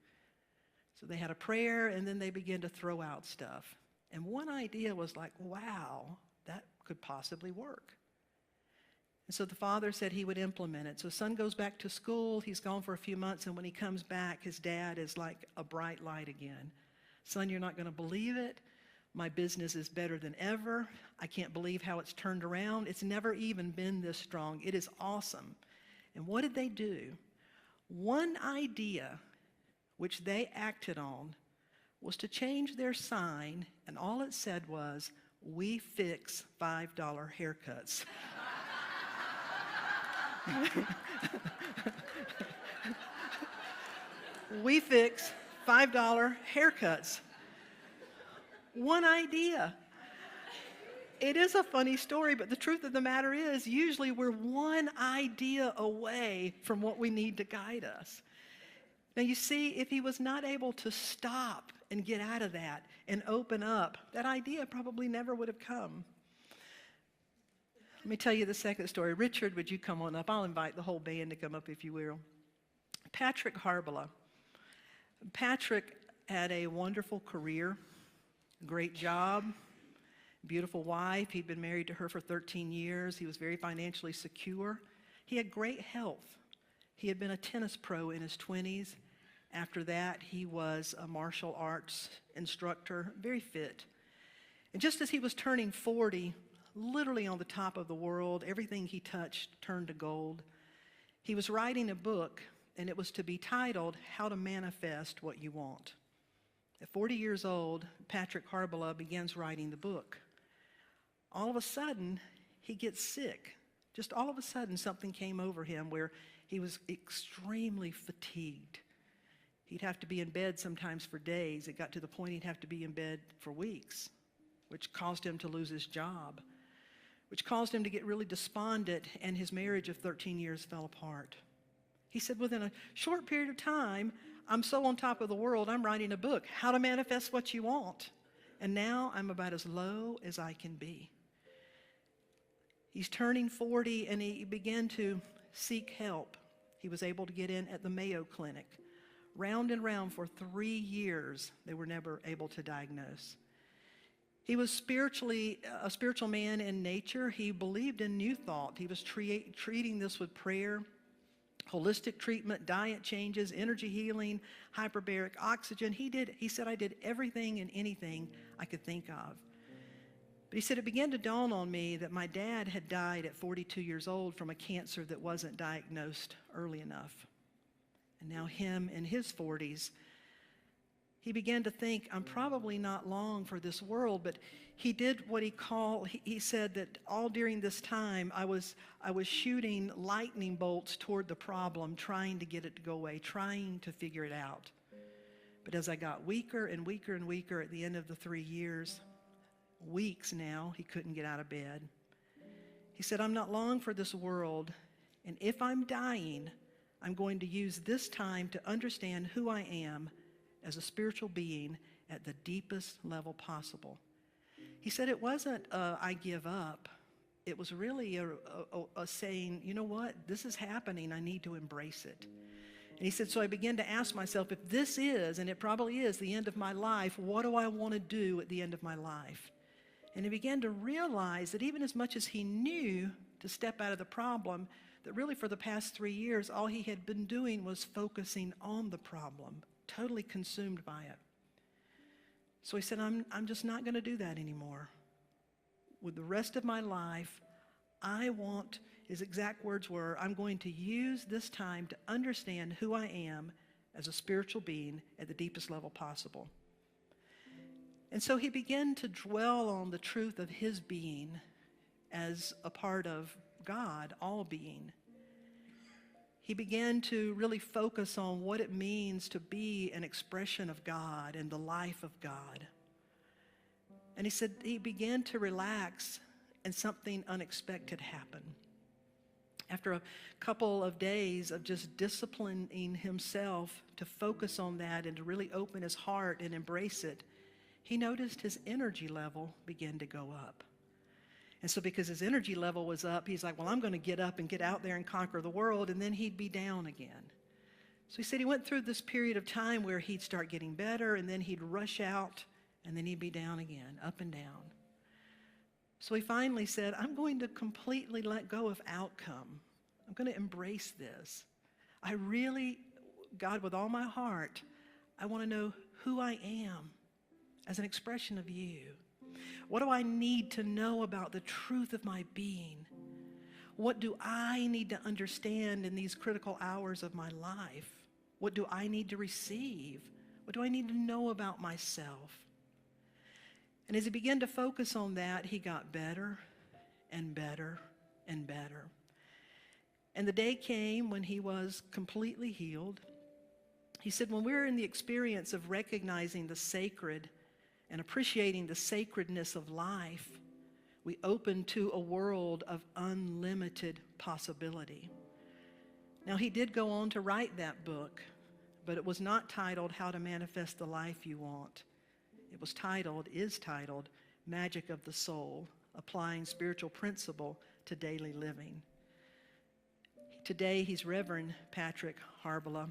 So they had a prayer, and then they began to throw out stuff. And one idea was like, wow, that could possibly work. And so the father said he would implement it. So son goes back to school. He's gone for a few months, and when he comes back, his dad is like a bright light again. "Son, you're not going to believe it. My business is better than ever. I can't believe how it's turned around. It's never even been this strong. It is awesome." And what did they do? One idea which they acted on was to change their sign, and all it said was, "We fix $5 haircuts." We fix $5 haircuts. One idea. It is a funny story, but the truth of the matter is, usually we're one idea away from what we need to guide us. Now you see, if he was not able to stop and get out of that and open up, that idea probably never would have come. Let me tell you the second story. Richard, would you come on up? I'll invite the whole band to come up if you will. Patrick Harbala. Patrick had a wonderful career, great job, beautiful wife. He'd been married to her for 13 years. He was very financially secure. He had great health. He had been a tennis pro in his 20s. After that, he was a martial arts instructor, very fit. And just as he was turning 40, literally on the top of the world, everything he touched turned to gold. He was writing a book, and it was to be titled, "How to Manifest What You Want." At 40 years old, Patrick Harbala begins writing the book. All of a sudden, he gets sick. Just all of a sudden, something came over him where he was extremely fatigued. He'd have to be in bed sometimes for days. It got to the point he'd have to be in bed for weeks, which caused him to lose his job, which caused him to get really despondent, and his marriage of 13 years fell apart. He said, within a short period of time, I'm so on top of the world, I'm writing a book, How to Manifest What You Want. And now I'm about as low as I can be. He's turning 40, and he began to seek help. He was able to get in at the Mayo Clinic, round and round for 3 years. They were never able to diagnose. He was spiritually a spiritual man in nature. He believed in new thought. He was treating this with prayer, holistic treatment, diet changes, energy healing, hyperbaric oxygen. He said, I did everything and anything I could think of. But he said, it began to dawn on me that my dad had died at 42 years old from a cancer that wasn't diagnosed early enough. And now him in his 40s, he began to think, I'm probably not long for this world, but he did what he said that all during this time, I was shooting lightning bolts toward the problem, trying to get it to go away, trying to figure it out. But as I got weaker and weaker and weaker at the end of the 3 years, weeks now, he couldn't get out of bed. He said, I'm not long for this world, and if I'm dying, I'm going to use this time to understand who I am as a spiritual being at the deepest level possible. He said it wasn't I give up. It was really a saying, you know what, this is happening, I need to embrace it. And he said, so I began to ask myself, if this is, and it probably is, the end of my life, what do I want to do at the end of my life? And he began to realize that even as much as he knew to step out of the problem, that really for the past 3 years, all he had been doing was focusing on the problem, totally consumed by it. So he said, I'm just not going to do that anymore. With the rest of my life, his exact words were, I'm going to use this time to understand who I am as a spiritual being at the deepest level possible. And so he began to dwell on the truth of his being as a part of God, all being. He began to really focus on what it means to be an expression of God and the life of God. And he said he began to relax and something unexpected happened. After a couple of days of just disciplining himself to focus on that and to really open his heart and embrace it, he noticed his energy level began to go up. And so because his energy level was up, he's like, well, I'm going to get up and get out there and conquer the world, and then he'd be down again. So he said he went through this period of time where he'd start getting better, and then he'd rush out, and then he'd be down again, up and down. So he finally said, I'm going to completely let go of outcome. I'm going to embrace this. I really, God, with all my heart, I want to know who I am as an expression of you. What do I need to know about the truth of my being? What do I need to understand in these critical hours of my life? What do I need to receive? What do I need to know about myself? And as he began to focus on that, he got better and better and better. And the day came when he was completely healed. He said, when we're in the experience of recognizing the sacred and appreciating the sacredness of life, we open to a world of unlimited possibility. Now, he did go on to write that book, but it was not titled How to Manifest the Life You Want. It was is titled Magic of the Soul, Applying Spiritual Principle to Daily Living. Today, he's Reverend Patrick Harbala.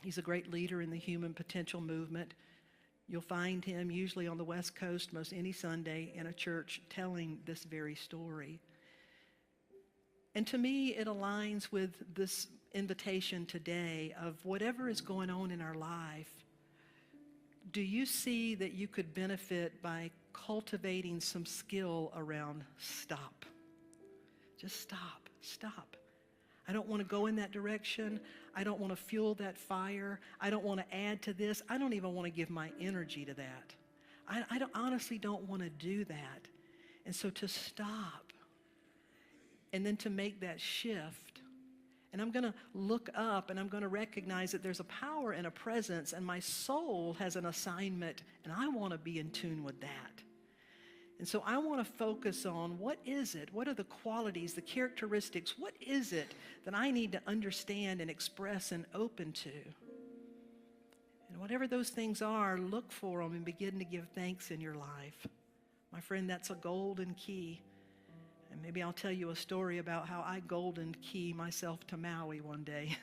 He's a great leader in the human potential movement. You'll find him usually on the West Coast most any Sunday in a church telling this very story. And to me, it aligns with this invitation today of whatever is going on in our life. Do you see that you could benefit by cultivating some skill around stop? Just stop, stop. I don't want to go in that direction. I don't want to fuel that fire. I don't want to add to this. I don't even want to give my energy to that. I honestly don't want to do that. And so to stop and then to make that shift. And I'm going to look up and I'm going to recognize that there's a power and a presence, and my soul has an assignment, and I want to be in tune with that. And so I want to focus on what is it? What are the qualities, the characteristics? What is it that I need to understand and express and open to? And whatever those things are, look for them and begin to give thanks in your life. My friend, that's a golden key. And maybe I'll tell you a story about how I golden key myself to Maui one day.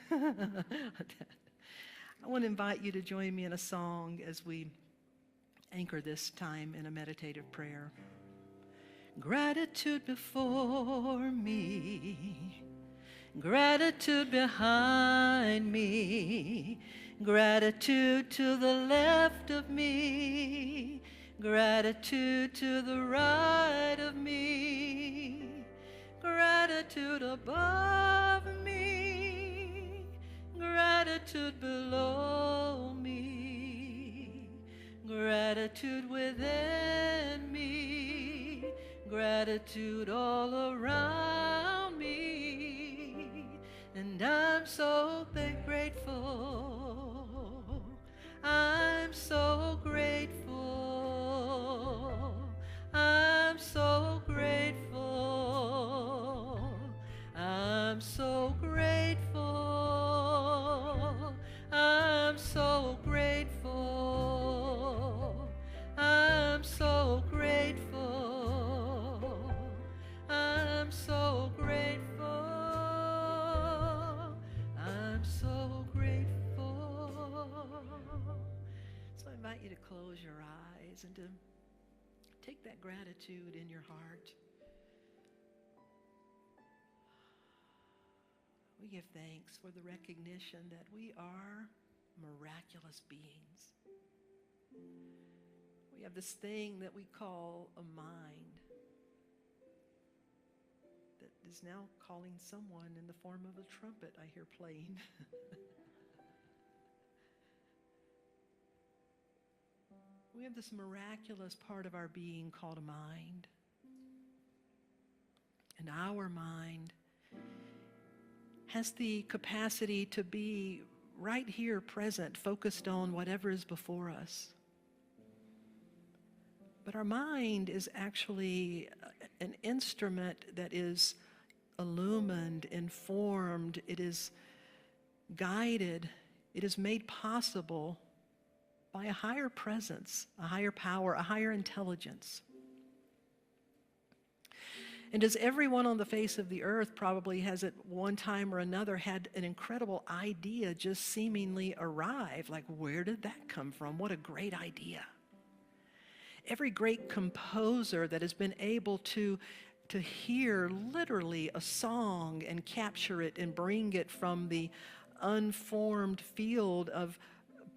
I want to invite you to join me in a song as we anchor this time in a meditative prayer. Gratitude before me, gratitude behind me, gratitude to the left of me, gratitude to the right of me, gratitude above me, gratitude below me, gratitude within me, gratitude all around me. And I'm so grateful. I'm so grateful. I'm so grateful. I'm so grateful. I'm so grateful. I'm so grateful. I'm so grateful. I'm so grateful. So I invite you to close your eyes and to take that gratitude in your heart. We give thanks for the recognition that we are miraculous beings. We have this thing that we call a mind that is now calling someone in the form of a trumpet I hear playing. We have this miraculous part of our being called a mind. And our mind has the capacity to be right here present, focused on whatever is before us. But our mind is actually an instrument that is illumined, informed, it is guided, it is made possible by a higher presence, a higher power, a higher intelligence. And as everyone on the face of the earth probably has at one time or another had an incredible idea just seemingly arrive, like where did that come from? What a great idea. Every great composer that has been able to hear literally a song and capture it and bring it from the unformed field of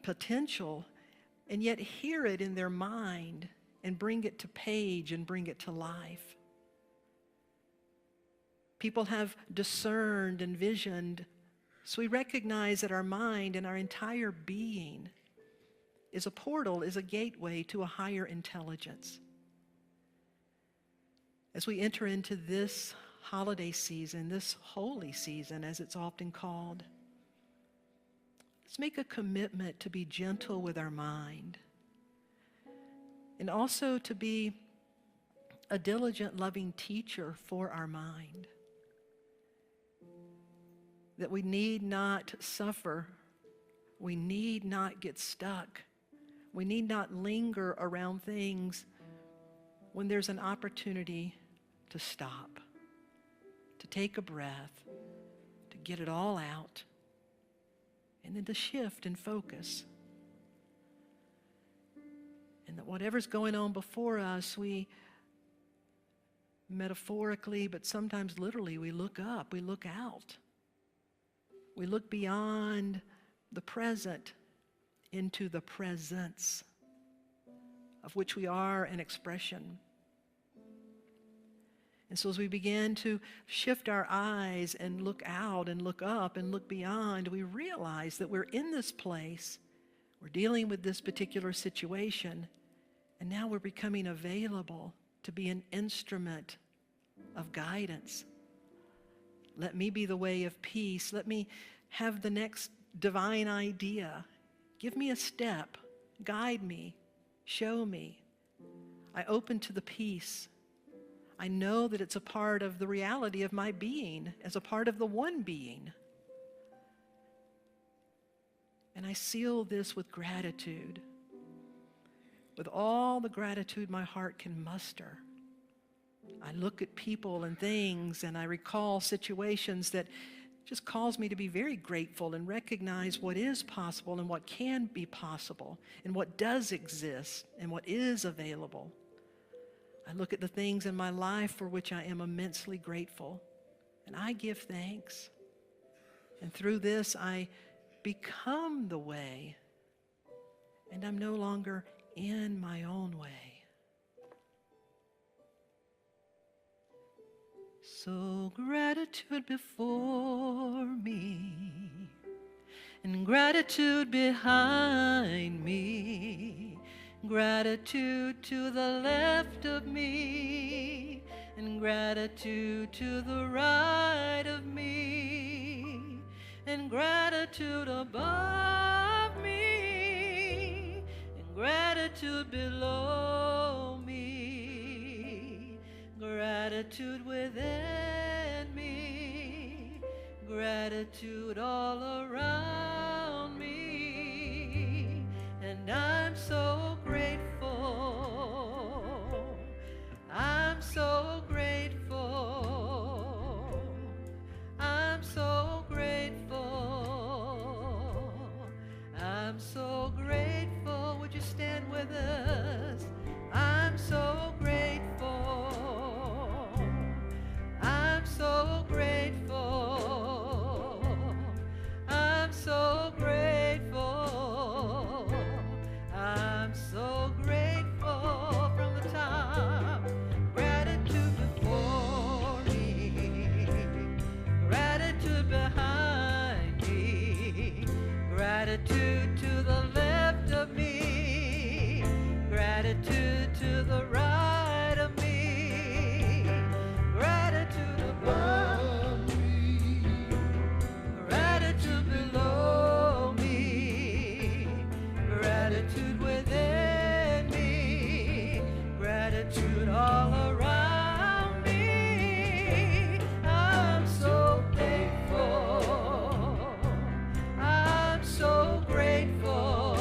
potential and yet hear it in their mind and bring it to page and bring it to life. People have discerned and visioned, so we recognize that our mind and our entire being is a portal, is a gateway to a higher intelligence. As we enter into this holiday season, this holy season as it's often called, let's make a commitment to be gentle with our mind and also to be a diligent, loving teacher for our mind. That we need not suffer. We need not get stuck. We need not linger around things when there's an opportunity to stop, to take a breath, to get it all out, and then to shift and focus. And that whatever's going on before us, we metaphorically, but sometimes literally, we look up, we look out. We look beyond the present into the presence of which we are an expression. And so as we begin to shift our eyes and look out and look up and look beyond, we realize that we're in this place, we're dealing with this particular situation, and now we're becoming available to be an instrument of guidance. Let me be the way of peace. Let me have the next divine idea. Give me a step. Guide me. Show me. I open to the peace. I know that it's a part of the reality of my being, as a part of the one being. And I seal this with gratitude, with all the gratitude my heart can muster. I look at people and things and I recall situations that just calls me to be very grateful and recognize what is possible and what can be possible and what does exist and what is available. I look at the things in my life for which I am immensely grateful, and I give thanks. And through this, I become the way, and I'm no longer in my own way. So gratitude before me, and gratitude behind me, gratitude to the left of me, and gratitude to the right of me, and gratitude above me, and gratitude below me, gratitude within me, gratitude all around me, and I'm so grateful. I'm so grateful. I'm so grateful. I'm so grateful. Would you stand with us? I'm so grateful. I'm so grateful. I'm so grateful. I'm so grateful from the top. Gratitude before me, gratitude behind me, gratitude to the left of me, gratitude to the right of me, gratitude above me, gratitude below me, gratitude within me, gratitude all around me. I'm so thankful. I'm so grateful.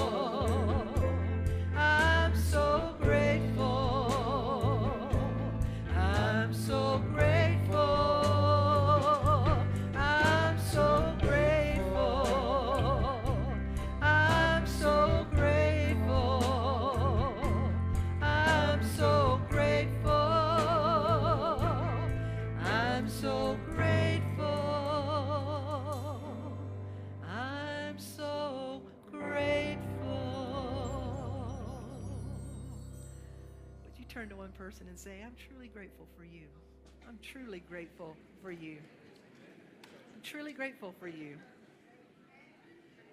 I'm so grateful. I'm so grateful. I'm so grateful. I'm so grateful. I'm so grateful. I'm so grateful. I'm so grateful. Would you turn to one person and say, I'm truly grateful for you. I'm truly grateful for you. I'm truly grateful for you.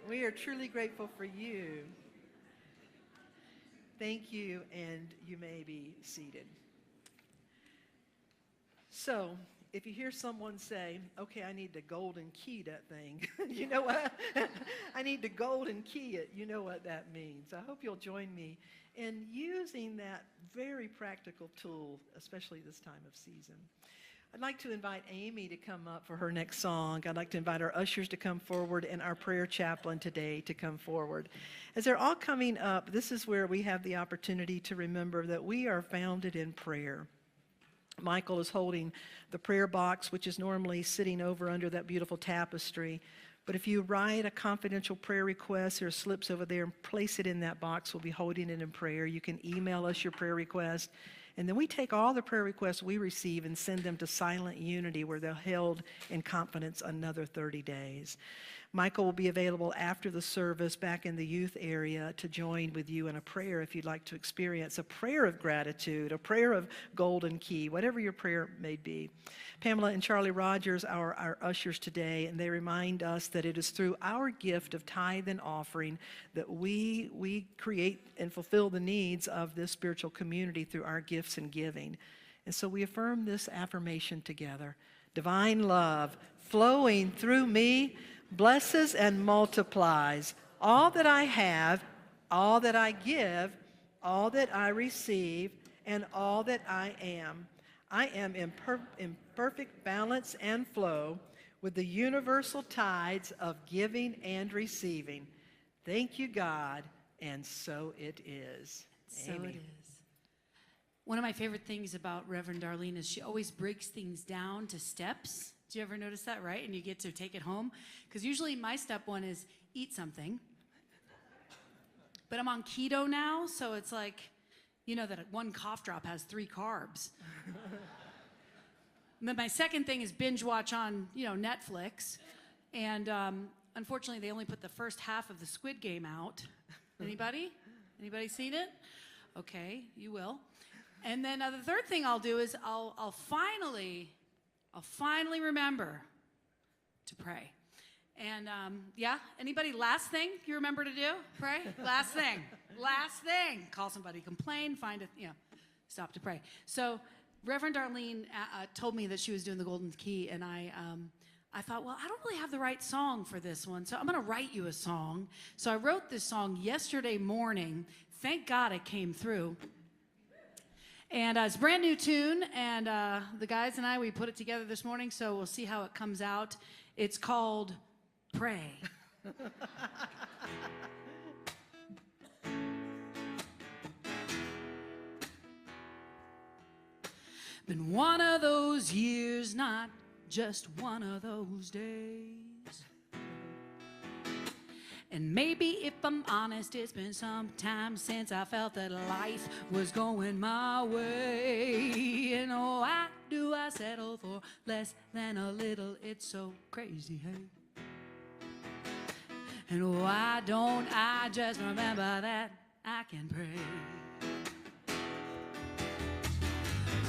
We are truly grateful for you. Thank you, and you may be seated. So, if you hear someone say, okay, I need to golden key that thing, you know what? I need to golden key it. You know what that means. I hope you'll join me in using that very practical tool, especially this time of season. I'd like to invite Amy to come up for her next song. I'd like to invite our ushers to come forward and our prayer chaplain today to come forward. As they're all coming up, this is where we have the opportunity to remember that we are founded in prayer. Michael is holding the prayer box, which is normally sitting over under that beautiful tapestry. But if you write a confidential prayer request, there are slips over there, and place it in that box. We'll be holding it in prayer. You can email us your prayer request. And then we take all the prayer requests we receive and send them to Silent Unity, where they're held in confidence another 30 days. Michael will be available after the service back in the youth area to join with you in a prayer if you'd like to experience a prayer of gratitude, a prayer of golden key, whatever your prayer may be. Pamela and Charlie Rogers are our ushers today, and they remind us that it is through our gift of tithe and offering that we create and fulfill the needs of this spiritual community through our gifts and giving. And so we affirm this affirmation together. Divine love flowing through me blesses and multiplies all that I have, all that I give, all that I receive, and all that I am. I am in perfect balance and flow with the universal tides of giving and receiving. Thank you, God, and so it is. So Amy. it is. One of my favorite things about Reverend Darlene is she always breaks things down to steps Do you ever notice that, right? And you get to take it home? Because usually my step one is eat something. But I'm on keto now, so it's like, you know that one cough drop has 3 carbs. And then my second thing is binge watch on, Netflix. And unfortunately, they only put the first half of the Squid Game out. Anybody? Anybody seen it? Okay, you will. And then the third thing I'll do is I'll finally remember to pray. And anybody, last thing you remember to do? Pray? Last thing. Call somebody, complain, find it, stop to pray. So Reverend Darlene told me that she was doing the Golden Key, and I thought, well, I don't really have the right song for this one, so I'm going to write you a song. So I wrote this song yesterday morning. Thank God it came through. And it's a brand new tune, and the guys and I, we put it together this morning, so we'll see how it comes out. It's called Pray. Been one of those years, not just one of those days. And maybe if I'm honest, it's been some time since I felt that life was going my way. And oh, why do I settle for less than a little? It's so crazy, hey. And why don't I just remember that I can pray?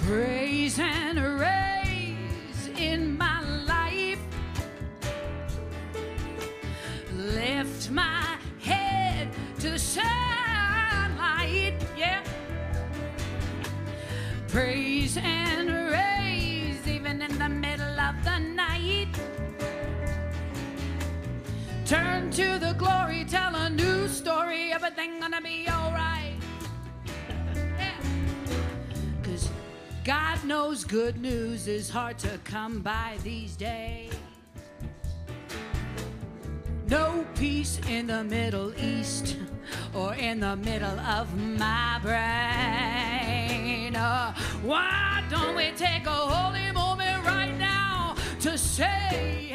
Praise and raise in my life. Lift my head to the sunlight, yeah. Praise and raise even in the middle of the night. Turn to the glory, tell a new story, everything gonna be alright. Yeah. 'Cause God knows good news is hard to come by these days. No peace in the Middle East or in the middle of my brain. Why don't we take a holy moment right now to say,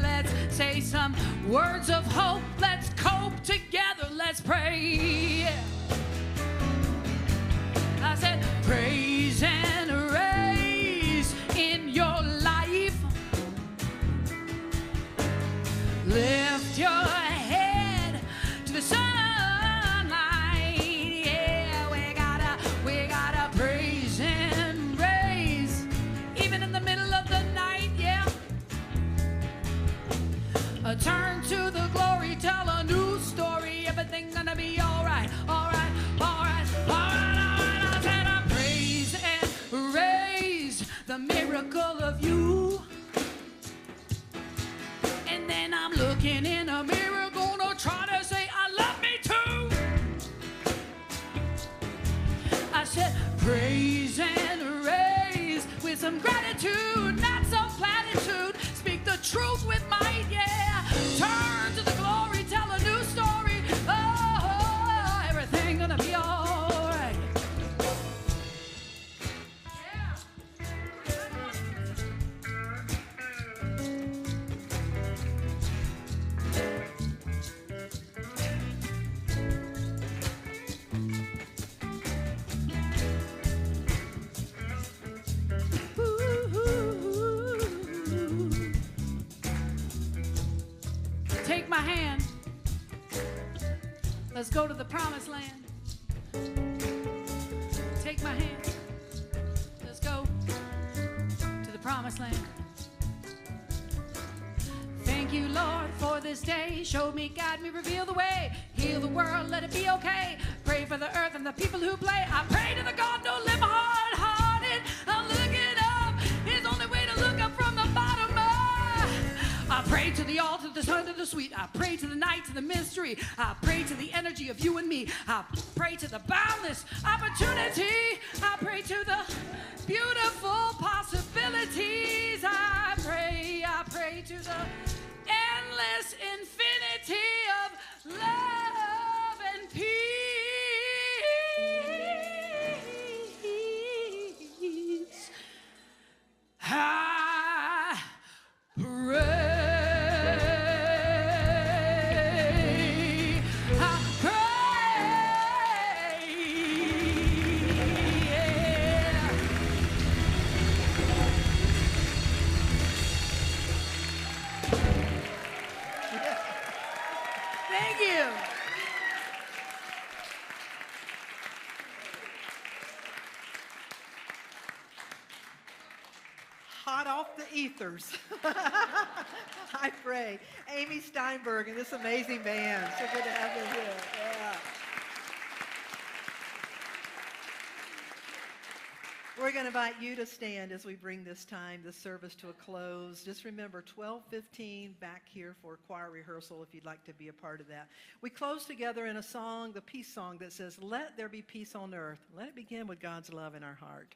let's say some words of hope. Let's cope together. Let's pray. I said, praise and raise in your life. Lift your head to the sunlight. Yeah, we gotta praise and raise, even in the middle of the night. Yeah. Turn to the glory, tell a new story. Everything's gonna be alright, alright, alright, alright, alright. I said I praise and raise the miracle of you. And then I'm looking in a mirror, gonna try to say I love me too. I said praise and raise with some gratitude, not some platitude. Speak the truth with might, yeah. Turn to the glory, tell a new story. Oh, everything gonna be all right. Take my hand. Let's go to the promised land. Take my hand. Let's go to the promised land. Thank you, Lord, for this day. Show me, guide me, reveal the way. Heal the world, let it be okay. Pray for the earth and the people who play. I pray to the God who live hard-hearted. I'm looking up. His only way to look up from the bottom. I pray to the altar, the sun, to the sweet. I pray to the night, to the mystery. I pray to the energy of you and me. I pray to the boundless opportunity. I pray to the beautiful possibilities. I pray to the endless infinity of love and peace. I hot off the ethers. I pray. Amy Steinberg and this amazing band. So good to have them here. Yeah. We're going to invite you to stand as we bring this service to a close. Just remember, 12:15 back here for choir rehearsal if you'd like to be a part of that. We close together in a song, the peace song that says, "Let there be peace on earth. Let it begin with God's love in our heart."